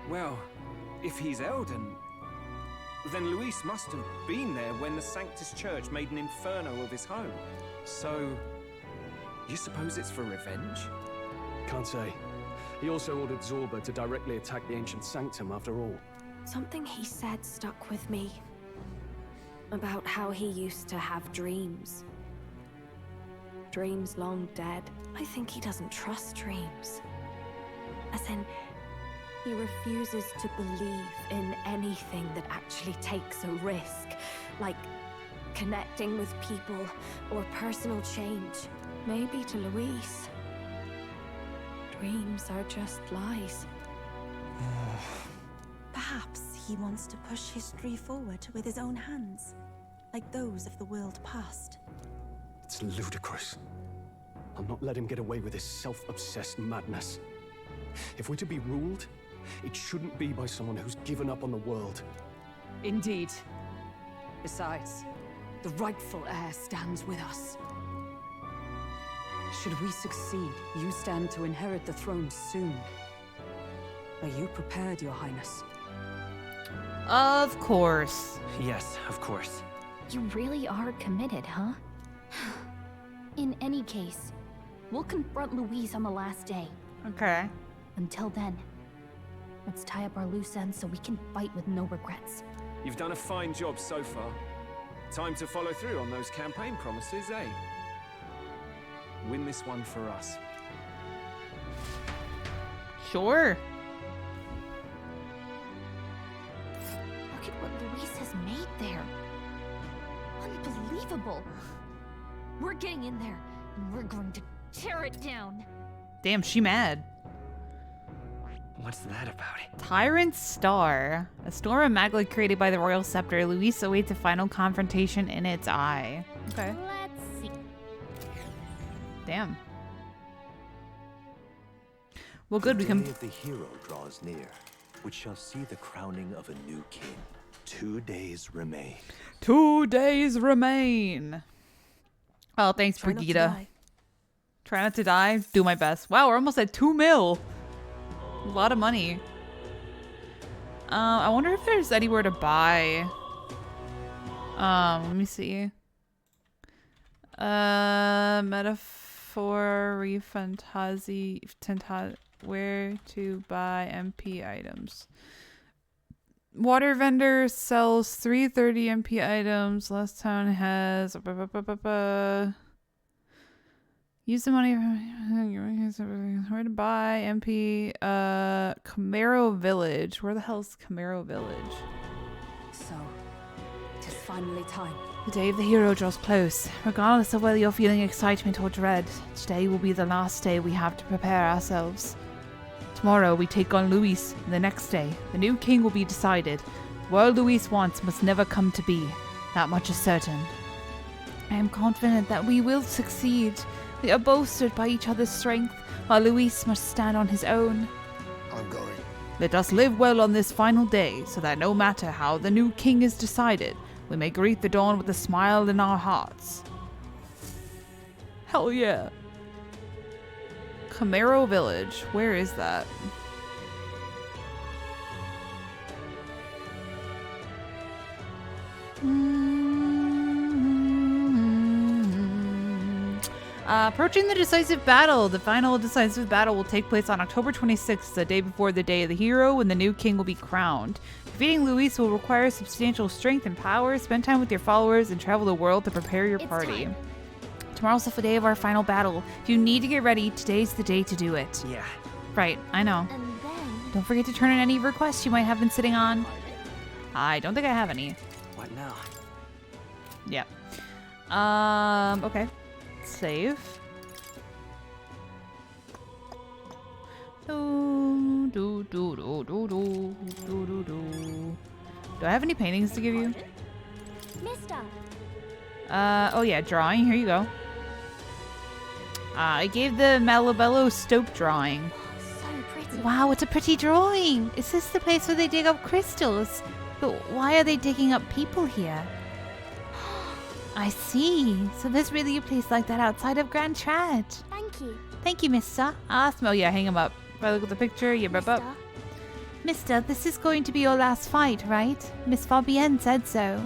Well, if he's Elden, then Luis must have been there when the Sanctus Church made an inferno of his home. So, you suppose it's for revenge? Can't say. He also ordered Zorba to directly attack the ancient sanctum after all. Something he said stuck with me. About how he used to have dreams. Dreams long dead. I think he doesn't trust dreams. As in, he refuses to believe in anything that actually takes a risk. Like connecting with people or personal change. Maybe to Luis, dreams are just lies. Perhaps he wants to push history forward with his own hands, like those of the world past. It's ludicrous. I'll not let him get away with his self-obsessed madness. If we're to be ruled, it shouldn't be by someone who's given up on the world. Indeed. Besides, the rightful heir stands with us. Should we succeed, you stand to inherit the throne soon. Are you prepared, Your Highness? Of course. Yes, of course. You really are committed, huh? In any case, we'll confront Luis on the last day. Okay. Until then, let's tie up our loose ends so we can fight with no regrets. You've done a fine job so far. Time to follow through on those campaign promises, eh? Win this one for us. Sure. Look at what Luis has made there. Unbelievable. We're getting in there, and we're going to tear it down. Damn, she mad. What's that about it? Tyrant Star. A storm of magma created by the Royal Scepter. Luis awaits a final confrontation in its eye. Okay. Let's see. Damn. Well, good. We can. The day of the hero draws near, which shall see the crowning of a new king. 2 days remain. 2 days remain. Oh, thanks, Try not to Brigitte. die. Try not to die. Do my best. Wow, we're almost at 2 mil. A lot of money. I wonder if there's anywhere to buy. Let me see. Metaphor, ReFantazio, where to buy MP items. Water vendor sells 330 MP items. Last town has use the money. Where to buy MP? Camaro Village. Where the hell's Camaro Village? So, it is finally time. The day of the hero draws close. Regardless of whether you're feeling excitement or dread, today will be the last day we have to prepare ourselves. Tomorrow we take on Luis, and the next day, the new king will be decided. The world Luis wants must never come to be. That much is certain. I am confident that we will succeed. We are bolstered by each other's strength, while Luis must stand on his own. I'm going. Let us live well on this final day, so that no matter how the new king is decided, we may greet the dawn with a smile in our hearts. Hell yeah. Camaro Village. Where is that? Approaching the decisive battle. The final decisive battle will take place on October 26th, the day before the Day of the Hero, when the new king will be crowned. Defeating Luis will require substantial strength and power. Spend time with your followers and travel the world to prepare your party. Time. Tomorrow's the day of our final battle. If you need to get ready, today's the day to do it. Yeah. Right, I know. And then... Don't forget to turn in any requests you might have been sitting on. I don't think I have any. What now? Yep. Okay. Save. Do I have any paintings to give you? Mister. Oh yeah, drawing. Here you go. I gave the Malabello Stoke drawing. So pretty. Wow, it's a pretty drawing. Is this the place where they dig up crystals? But why are they digging up people here? I see. So there's really a place like that outside of Grand Trad. Thank you. Thank you, mister. Oh yeah, hang him up. If I look at the picture, yeah, up. Mister, this is going to be your last fight, right? Miss Fabienne said so.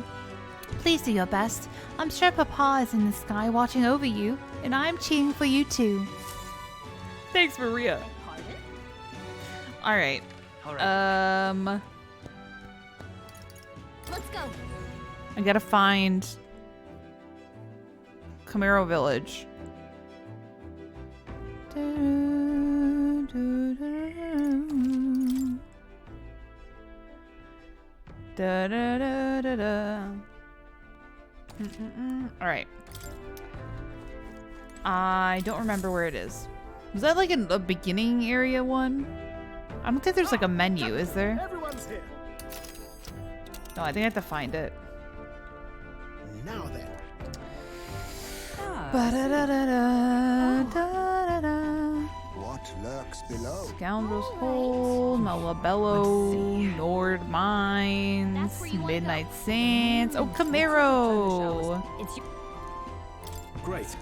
Please do your best. I'm sure Papa is in the sky watching over you, and I'm cheering for you too. Thanks, Maria. All right. Let's go. I gotta find Camaro Village. All right. I don't remember where it is. Was that like in the beginning area one? I don't think there's like a menu, is there? Everyone's here. No, I think I have to find it. Now then. What lurks below? Scoundrel's Hole, Malabello, Nord Mines, Midnight Sands. Oh, Camaro! Great.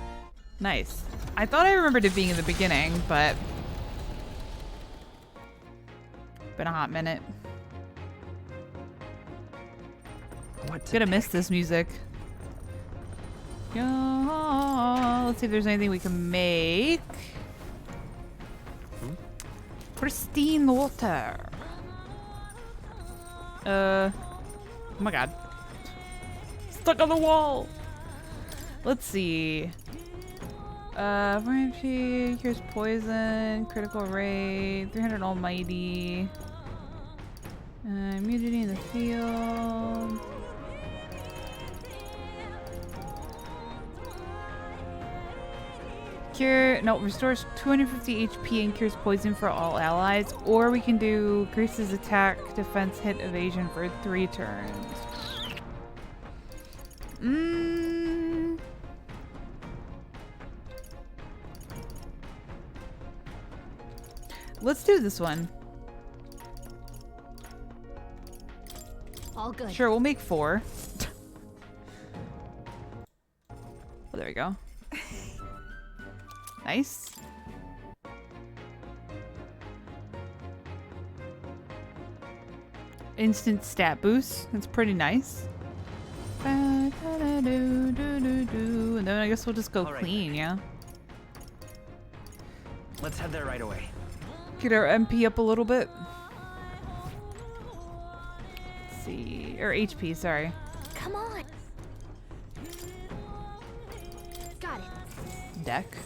Nice. I thought I remembered it being in the beginning, but been a hot minute. Gonna miss this music. Yeah, let's see if there's anything we can make. Pristine water. Oh my god. Stuck on the wall. Let's see. Here's poison, critical rate, 300 almighty. Immunity in the field. Restores 250 HP and cures poison for all allies. Or we can do increases attack, defense, hit, evasion for 3 turns. Let's do this one. All good. Sure, we'll make 4. Oh, there we go. Nice. Instant stat boost. That's pretty nice. And then I guess we'll just go clean, yeah? Let's head there right away. Get our MP up a little bit. Let's see. Or HP, sorry. Come on. Got it. Deck.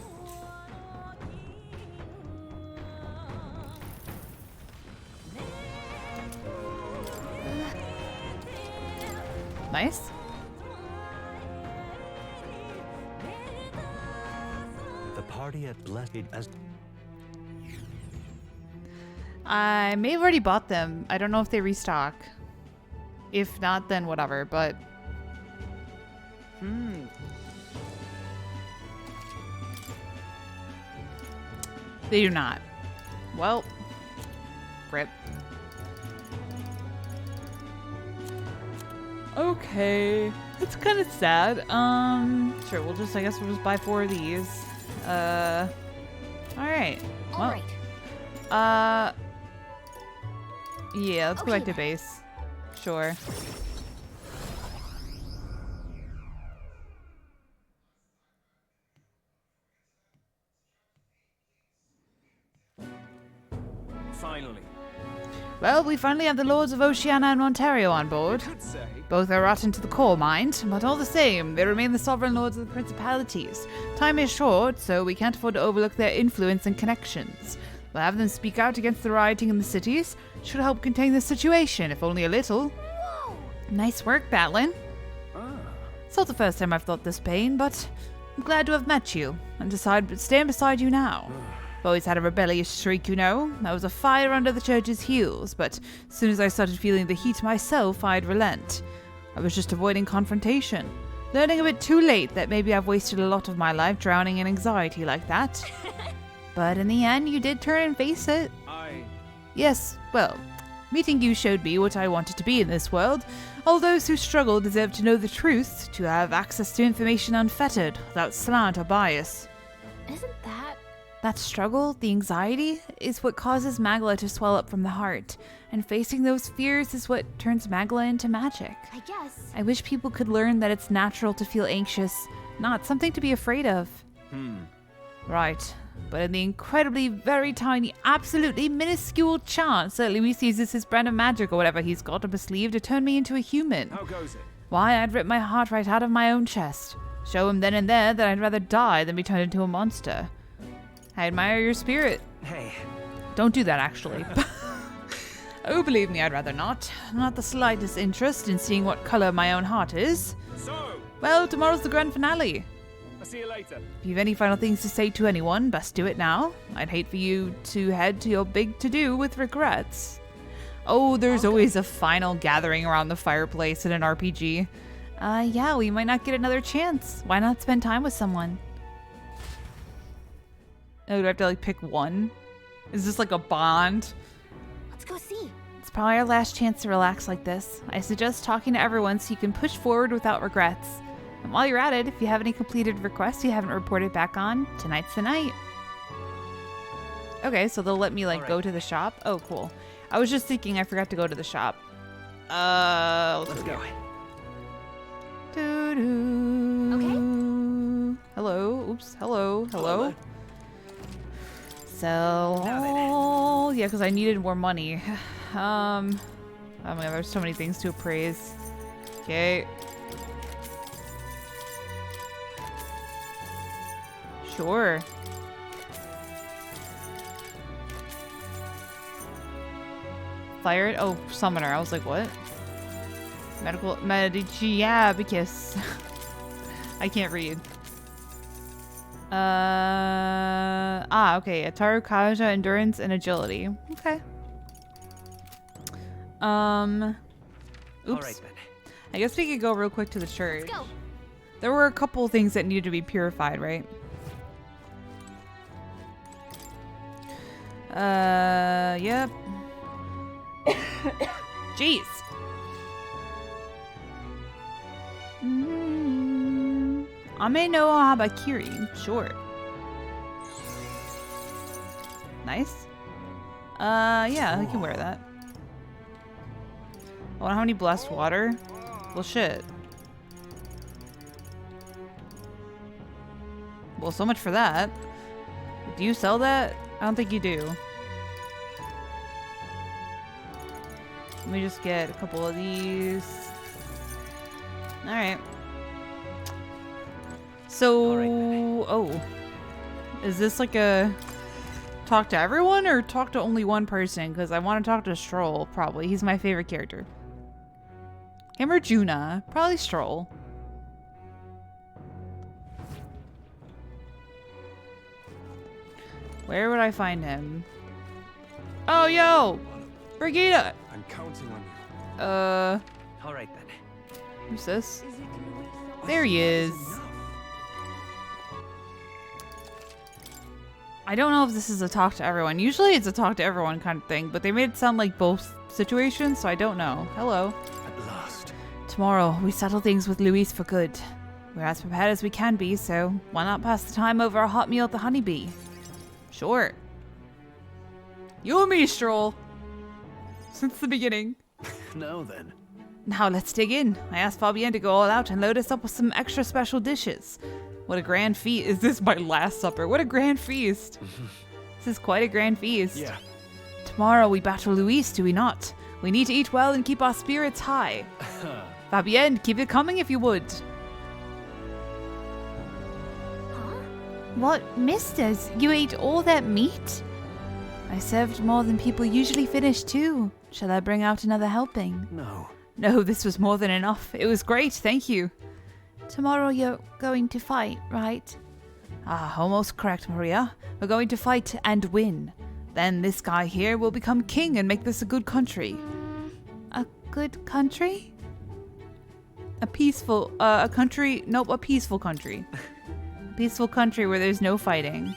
Nice. The party at Blessed as I may have already bought them. I don't know if they restock. If not, then whatever, but they do not. Well, rip. Okay, it's kind of sad. Sure, I guess we'll just buy 4 of these. All right. Well, yeah, let's go back to base. Sure. Finally. Well, we finally have the Lords of Oceania and Ontario on board. Both are rotten to the core, mind, but all the same, they remain the sovereign lords of the principalities. Time is short, so we can't afford to overlook their influence and connections. We'll have them speak out against the rioting in the cities. Should help contain the situation, if only a little. Whoa. Nice work, Batlin. It's not the first time I've thought this pain, but I'm glad to have met you and stand beside you now. I've always had a rebellious streak, you know. I was a fire under the church's heels, but as soon as I started feeling the heat myself, I'd relent. I was just avoiding confrontation. Learning a bit too late that maybe I've wasted a lot of my life drowning in anxiety like that. But in the end, you did turn and face it. Yes, well, meeting you showed me what I wanted to be in this world. All those who struggle deserve to know the truth, to have access to information unfettered, without slant or bias. Isn't That struggle, the anxiety, is what causes Magla to swell up from the heart. And facing those fears is what turns Magla into magic. I guess. I wish people could learn that it's natural to feel anxious, not something to be afraid of. Right. But in the incredibly, very tiny, absolutely minuscule chance that Luis uses his brand of magic or whatever he's got up his sleeve to turn me into a human. How goes it? Why, I'd rip my heart right out of my own chest. Show him then and there that I'd rather die than be turned into a monster. I admire your spirit. Hey. Don't do that, actually. Oh, believe me, I'd rather not. Not the slightest interest in seeing what color my own heart is. So? Well, tomorrow's the grand finale. I'll see you later. If you've any final things to say to anyone, best do it now. I'd hate for you to head to your big to-do with regrets. Oh, there's always a final gathering around the fireplace in an RPG. Yeah, we might not get another chance. Why not spend time with someone? Oh, do I have to, like, pick one? Is this like a bond? Let's go see. It's probably our last chance to relax like this. I suggest talking to everyone so you can push forward without regrets. And while you're at it, if you have any completed requests you haven't reported back on, tonight's the night. Okay, so they'll let me, like, go to the shop? Oh, cool. I was just thinking I forgot to go to the shop. Let's go. Okay. Hello. Oops. Hello. Hello. So, yeah, because I needed more money. Oh my god, there's so many things to appraise. Okay. Sure. Fire it? Oh, summoner. I was like, what? Medical Medici, yeah, because I can't read. Okay. Ataru, Kaja, endurance, and agility. Okay. Oops. Alright then. I guess we could go real quick to the church. Let's go. There were a couple things that needed to be purified, right? Yep. Jeez. Ame no Habakiri. Sure. Nice. Yeah, I can wear that. I wonder how many blessed water? Well, shit. Well, so much for that. Do you sell that? I don't think you do. Let me just get a couple of these. Alright. So, oh. Is this like a talk to everyone or talk to only one person? Because I want to talk to Stroll, probably. He's my favorite character. Him or Juna? Probably Stroll. Where would I find him? Oh, yo! Brigida! I'm counting on you. Alright then. Who's this? There he is. I don't know if this is a talk to everyone. Usually it's a talk to everyone kind of thing, but they made it sound like both situations, so I don't know. Hello. At last. Tomorrow, we settle things with Luis for good. We're as prepared as we can be, so why not pass the time over a hot meal at the Honeybee? Sure. You and me, Stroll. Since the beginning. Now then. Now let's dig in. I asked Fabienne to go all out and load us up with some extra special dishes. What a grand feast. Is this my last supper? What a grand feast. This is quite a grand feast. Yeah. Tomorrow we battle Luis, do we not? We need to eat well and keep our spirits high. Fabienne, keep it coming if you would. What, misters? You ate all that meat? I served more than people usually finish too. Shall I bring out another helping? No. No, this was more than enough. It was great, thank you. Tomorrow you're going to fight, right? Ah, almost correct, Maria. We're going to fight and win. Then this guy here will become king and make this a good country. A good country? A peaceful country. A peaceful country. A peaceful country where there's no fighting.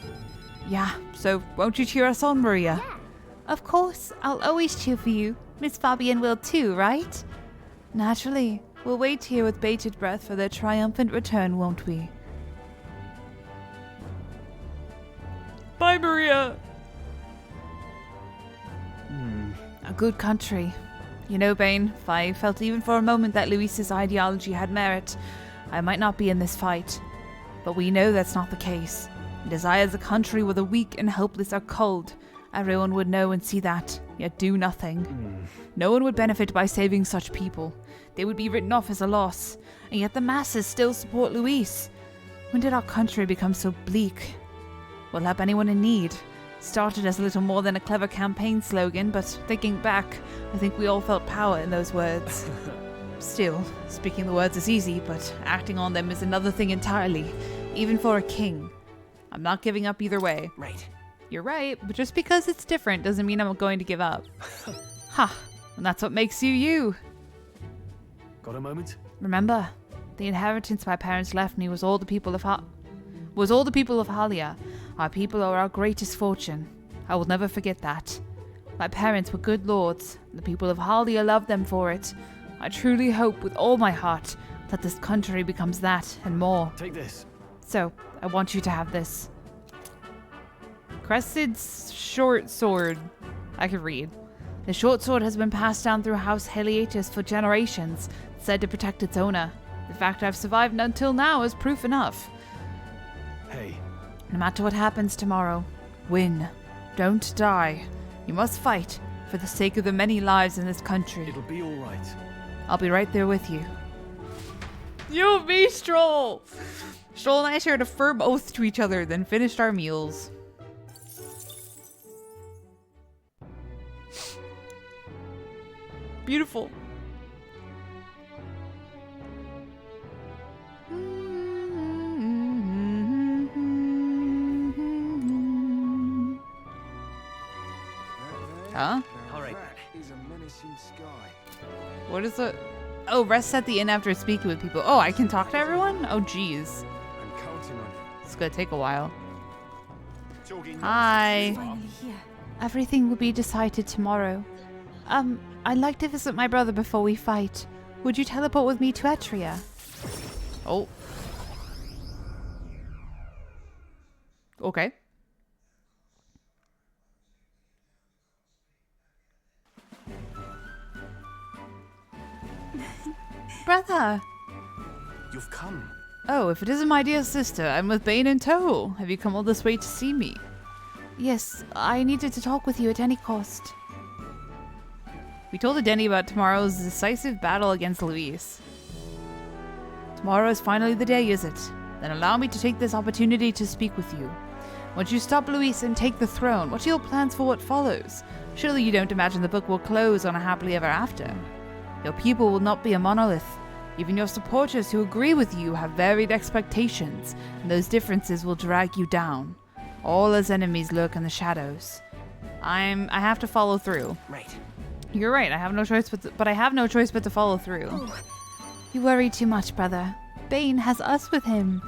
Yeah, so won't you cheer us on, Maria? Yeah. Of course, I'll always cheer for you. Miss Fabian will too, right? Naturally. We'll wait here with bated breath for their triumphant return, won't we? Bye, Maria! A good country. You know, Bane, if I felt even for a moment that Luis's ideology had merit, I might not be in this fight. But we know that's not the case. And as I as a country where the weak and helpless are cold, everyone would know and see that, yet do nothing. No one would benefit by saving such people. They would be written off as a loss, and yet the masses still support Luis. When did our country become so bleak? We'll help anyone in need. Started as little more than a clever campaign slogan, but thinking back, I think we all felt power in those words. Still, speaking the words is easy, but acting on them is another thing entirely, even for a king. I'm not giving up either way. Right. You're right, but just because it's different doesn't mean I'm going to give up. Ha! And that's what makes you you. Got a moment? Remember, the inheritance my parents left me was all the people of Halia. Our people are our greatest fortune. I will never forget that. My parents were good lords. The people of Halia loved them for it. I truly hope with all my heart that this country becomes that and more. Take this. So, I want you to have this. Crested's short sword. I can read. The short sword has been passed down through House Heliatus for generations, said to protect its owner. The fact I've survived until now is proof enough. Hey. No matter what happens tomorrow, win. Don't die. You must fight for the sake of the many lives in this country. It'll be all right. I'll be right there with you. You and me, Stroll! Stroll and I shared a firm oath to each other, then finished our meals. Beautiful. Huh? All right. Is a menacing sky. What is it? Oh, rest at the inn after speaking with people. Oh, I can talk to everyone? Oh, geez. I'm counting on you. It's gonna take a while. Hi. Finally here. Everything will be decided tomorrow. I'd like to visit my brother before we fight. Would you teleport with me to Etria? Oh. Okay. Brother! You've come. Oh, if it isn't my dear sister, I'm with Bane in tow. Have you come all this way to see me? Yes, I needed to talk with you at any cost. We told Denny about tomorrow's decisive battle against Luis. Tomorrow is finally the day, is it? Then allow me to take this opportunity to speak with you. Once you stop Luis and take the throne, what are your plans for what follows? Surely you don't imagine the book will close on a happily ever after. Your people will not be a monolith. Even your supporters who agree with you have varied expectations, and those differences will drag you down. All as enemies lurk in the shadows. I have to follow through. Right. You're right. I have no choice but I have no choice but to follow through. Oh. You worry too much, brother. Bane has us with him.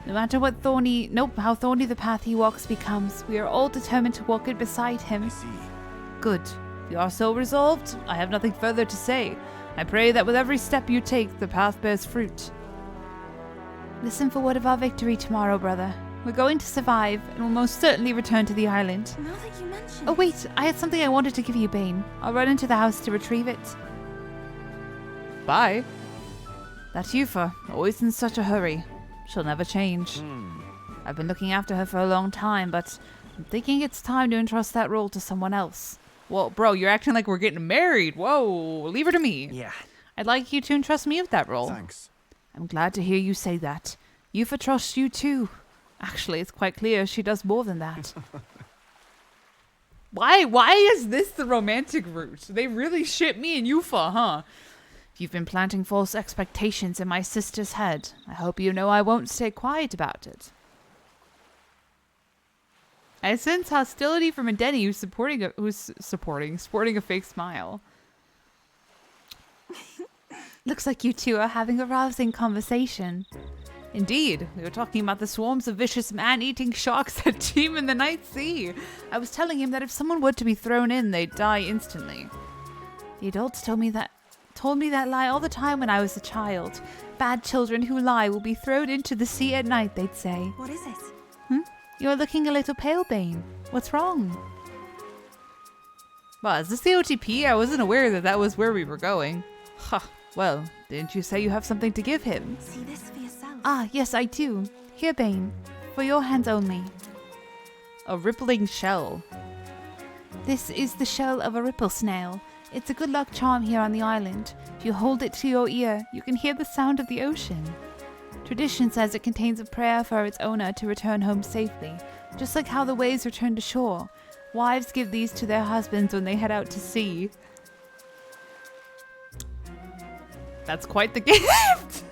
No matter how thorny the path he walks becomes, we are all determined to walk it beside him. I see. Good. If you are so resolved, I have nothing further to say. I pray that with every step you take, the path bears fruit. Listen for word of our victory tomorrow, brother. We're going to survive, and will most certainly return to the island. Now that you mention Oh wait, I had something I wanted to give you, Bane. I'll run into the house to retrieve it. Bye. That Yufa, always in such a hurry. She'll never change. I've been looking after her for a long time, but I'm thinking it's time to entrust that role to someone else. Well, bro, you're acting like we're getting married. Whoa, leave her to me. Yeah. I'd like you to entrust me with that role. Thanks. I'm glad to hear you say that. Yufa trusts you too. Actually, it's quite clear she does more than that. Why is this the romantic route? They really ship me and Yufa, huh? If you've been planting false expectations in my sister's head, I hope you know I won't stay quiet about it. I sense hostility from Adeni, who's sporting a fake smile. Looks like you two are having a rousing conversation. Indeed, we were talking about the swarms of vicious man-eating sharks that teem in the night sea. I was telling him that if someone were to be thrown in, they'd die instantly. The adults told me that lie all the time when I was a child. Bad children who lie will be thrown into the sea at night, they'd say. What is it? You're looking a little pale, Bane. What's wrong? Well, is this the OTP? I wasn't aware that that was where we were going. Huh. Well, didn't you say you have something to give him? See this for yourself. Ah, yes, I do. Here, Bane. For your hands only. A rippling shell. This is the shell of a ripple snail. It's a good luck charm here on the island. If you hold it to your ear, you can hear the sound of the ocean. Tradition says it contains a prayer for its owner to return home safely, just like how the waves return to shore. Wives give these to their husbands when they head out to sea. That's quite the gift!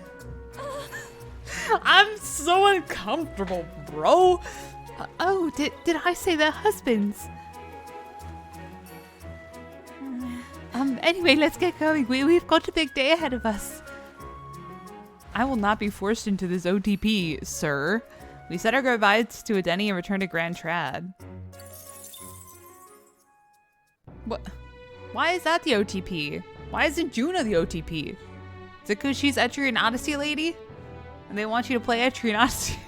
I'm so uncomfortable, bro. Oh, did I say their husbands? Anyway, let's get going. We've got a big day ahead of us. I will not be forced into this OTP, sir. We said our goodbyes to Adeni and return to Grand Trad. What? Why is that the OTP? Why isn't Juna the OTP? Is it because she's Etrian Odyssey lady? And they want you to play Etrian Odyssey?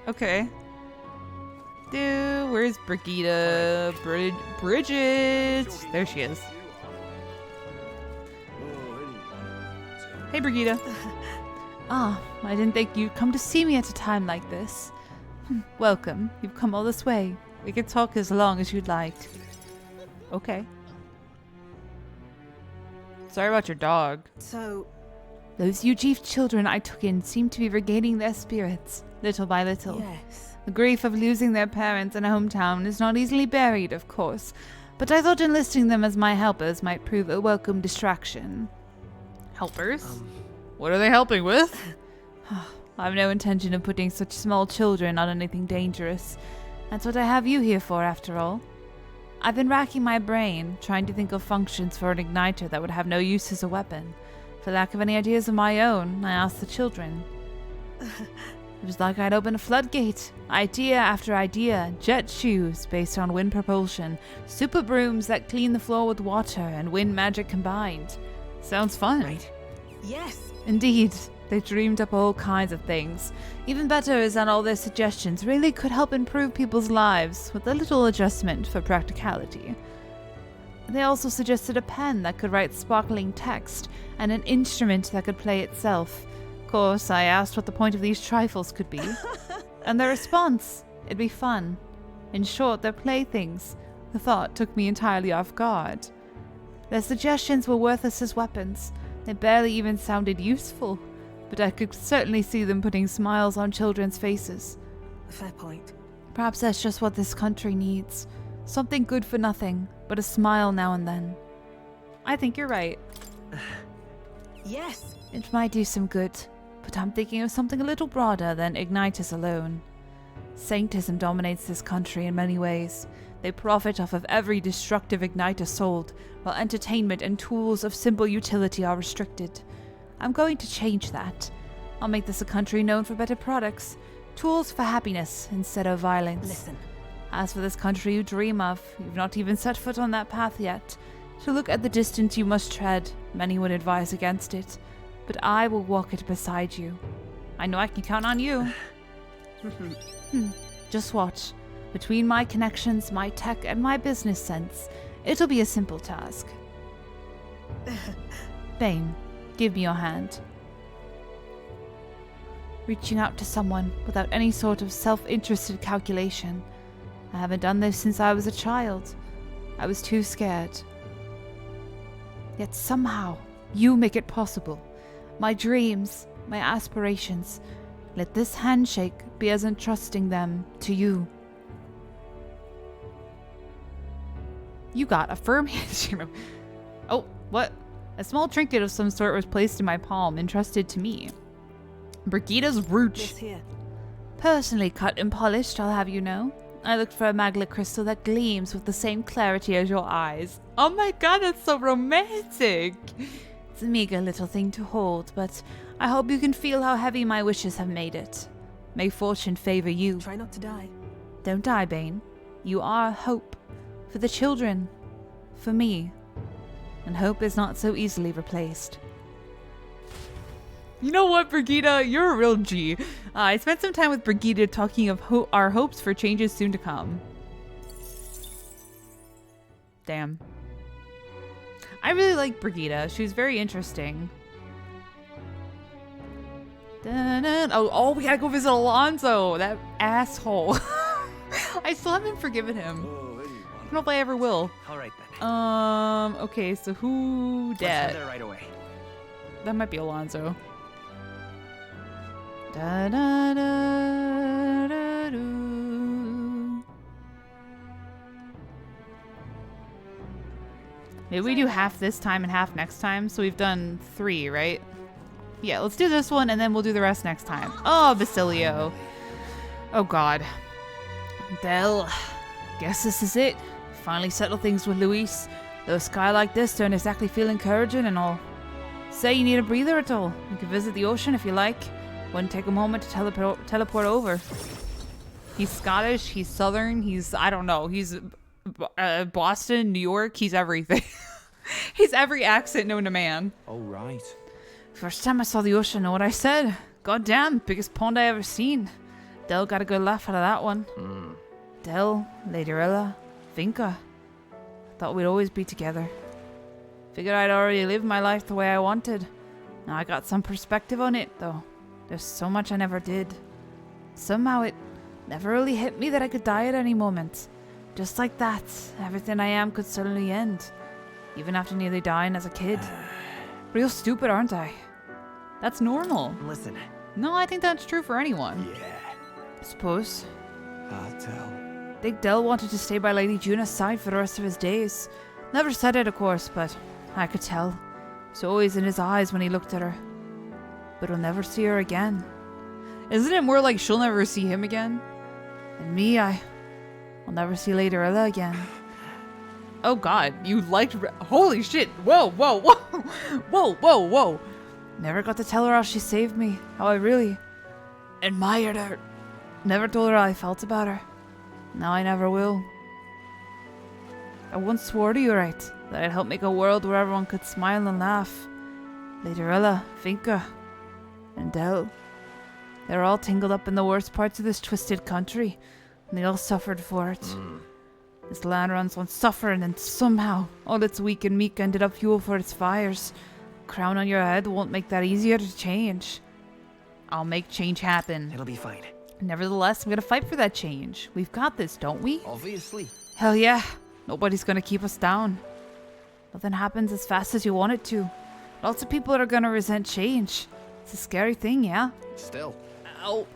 Okay. Dude, where's Brigitte? Bridget! There she is. Hey, Brigitte. Ah, I didn't think you'd come to see me at a time like this. Welcome. You've come all this way. We can talk as long as you'd like. Okay. Sorry about your dog. So... Those Ujief children I took in seem to be regaining their spirits, little by little. Yes. The grief of losing their parents and hometown is not easily buried, of course, but I thought enlisting them as my helpers might prove a welcome distraction. Helpers? What are they helping with? I have no intention of putting such small children on anything dangerous. That's what I have you here for, after all. I've been racking my brain, trying to think of functions for an igniter that would have no use as a weapon. For lack of any ideas of my own, I asked the children. It was like I'd opened a floodgate. Idea after idea, jet shoes based on wind propulsion, super brooms that clean the floor with water and wind magic combined. Sounds fun. Right. Yes. Indeed, they dreamed up all kinds of things. Even better is that all their suggestions really could help improve people's lives with a little adjustment for practicality. They also suggested a pen that could write sparkling text and an instrument that could play itself. Of course, I asked what the point of these trifles could be. And their response, it'd be fun. In short, they're playthings. The thought took me entirely off guard. Their suggestions were worthless as weapons. They barely even sounded useful. But I could certainly see them putting smiles on children's faces. A fair point. Perhaps that's just what this country needs. Something good for nothing, but a smile now and then. I think you're right. Yes. It might do some good, but I'm thinking of something a little broader than igniters alone. Saintism dominates this country in many ways. They profit off of every destructive igniter sold, while entertainment and tools of simple utility are restricted. I'm going to change that. I'll make this a country known for better products, tools for happiness instead of violence. Listen. As for this country you dream of, you've not even set foot on that path yet. To look at the distance you must tread, many would advise against it, but I will walk it beside you. I know I can count on you. Just watch. Between my connections, my tech, and my business sense, it'll be a simple task. Bane, give me your hand. Reaching out to someone without any sort of self-interested calculation. I haven't done this since I was a child. I was too scared. Yet somehow, you make it possible. My dreams, my aspirations. Let this handshake be as entrusting them to you. You got a firm handshake. Oh, What? A small trinket of some sort was placed in my palm, entrusted to me. Brigida's brooch. This here. Personally cut and polished, I'll have you know. I looked for a magla crystal that gleams with the same clarity as your eyes. Oh my god, that's so romantic! It's a meager little thing to hold, but I hope you can feel how heavy my wishes have made it. May fortune favor you. Try not to die. Don't die, Bane. You are hope. For the children. For me. And hope is not so easily replaced. You know what, Brigida? You're a real G. I spent some time with Brigida talking of our hopes for changes soon to come. Damn. I really like Brigida. She's very interesting. Oh, we gotta go visit Alonso. That asshole. I still haven't forgiven him. I don't know if I ever will. Alright then. Okay, so who dead? Let's head there right away. That might be Alonso. Da, da, da, da, do. Maybe we do half this time and half next time. So we've done 3, right? Yeah, let's do this one and then we'll do the rest next time. Oh, Basilio. Oh, God. Del, guess this is it. Finally settle things with Luis. Though a sky like this don't exactly feel encouraging and all. Say you need a breather at all. You can visit the ocean if you like. Wouldn't take a moment to teleport over. He's Scottish, he's Southern, he's, I don't know, he's Boston, New York, he's everything. He's every accent known to man. Oh, right. First time I saw the ocean, know what I said? Goddamn, biggest pond I ever seen. Del got a good laugh out of that one. Del, Lady Rilla, Vinca. Thought we'd always be together. Figured I'd already lived my life the way I wanted. Now I got some perspective on it, though. There's so much I never did. Somehow it never really hit me that I could die at any moment. Just like that, everything I am could suddenly end. Even after nearly dying as a kid. Real stupid, aren't I? That's normal. Listen. No, I think that's true for anyone. Yeah. I suppose. Del. Think Del wanted to stay by Lady Juna's side for the rest of his days. Never said it, of course, but I could tell. It was always in his eyes when he looked at her. But he'll never see her again. Isn't it more like she'll never see him again? And me, I'll never see Lady Rilla again. Oh god, you liked holy shit. Whoa, whoa, whoa. Whoa, whoa, whoa. Never got to tell her how she saved me. How I really admired her. Never told her how I felt about her. Now I never will. I once swore to you, right, that I'd help make a world where everyone could smile and laugh. Lady Rilla, Vinca, and Del. They're all tangled up in the worst parts of this twisted country, and they all suffered for it. This land runs on suffering, and somehow all its weak and meek ended up fuel for its fires. Crown on your head won't make that easier to change. I'll make change happen. It'll be fine. Nevertheless, I'm gonna fight for that change. We've got this, don't we? Obviously. Hell yeah. Nobody's gonna keep us down. Nothing happens as fast as you want it to. Lots of people are gonna resent change. It's a scary thing, yeah? Still. Ow.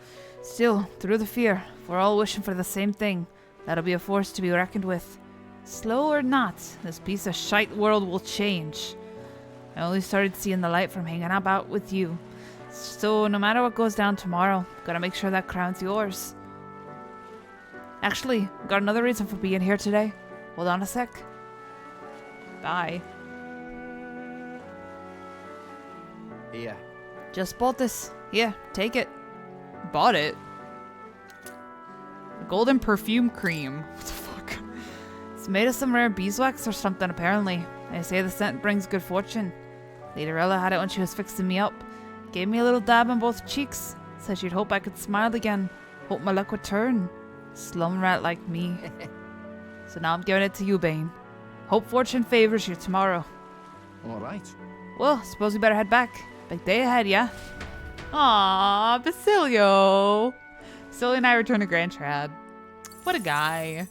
Still, through the fear, we're all wishing for the same thing. That'll be a force to be reckoned with. Slow or not, this piece of shite world will change. I only started seeing the light from hanging about with you. So no matter what goes down tomorrow, gotta make sure that crown's yours. Actually, got another reason for being here today. Hold on a sec. Bye. Yeah. Just bought this. Yeah, take it. Bought it. Golden perfume cream. What the fuck? It's made of some rare beeswax or something, apparently. They say the scent brings good fortune. Lady Rilla had it when she was fixing me up. Gave me a little dab on both cheeks. Said she'd hope I could smile again. Hope my luck would turn. Slum rat like me. So now I'm giving it to you, Bane. Hope fortune favors you tomorrow. Alright. Well, suppose we better head back. Big day ahead, yeah? Aww, Basilio. Basilio and I return to Grand Trad. What a guy.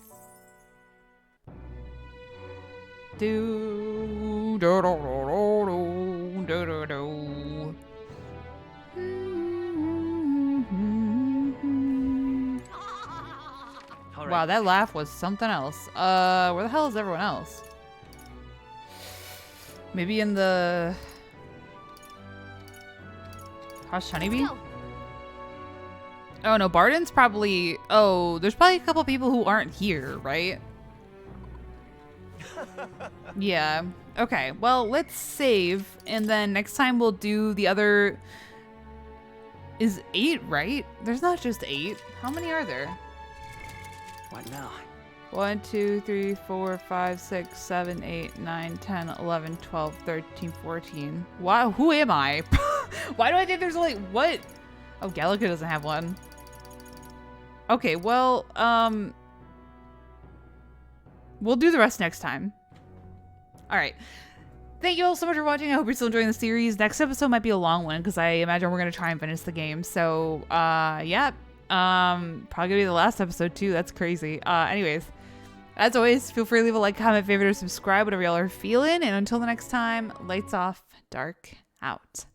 Do do do do do do do. Wow, that laugh was something else. Where the hell is everyone else? Maybe in the Hush Honeybee? Oh no, Barden's probably... Oh, there's probably a couple people who aren't here, right? Yeah. Okay, well, let's save, and then next time we'll do the other... Is 8, right? There's not just 8. How many are there? What now? 1, 2, 3, 4, 5, 6, 7, 8, 9, 10, 11, 12, 13, 14. Wow, who am I? Why do I think there's only... What? Oh, Gallica doesn't have one. Okay, well, we'll do the rest next time. All right. Thank you all so much for watching. I hope you're still enjoying the series. Next episode might be a long one because I imagine we're going to try and finish the game. So, yeah. Probably going to be the last episode too. That's crazy. Anyways, as always, feel free to leave a like, comment, favorite, or subscribe, whatever y'all are feeling. And until the next time, lights off, dark out.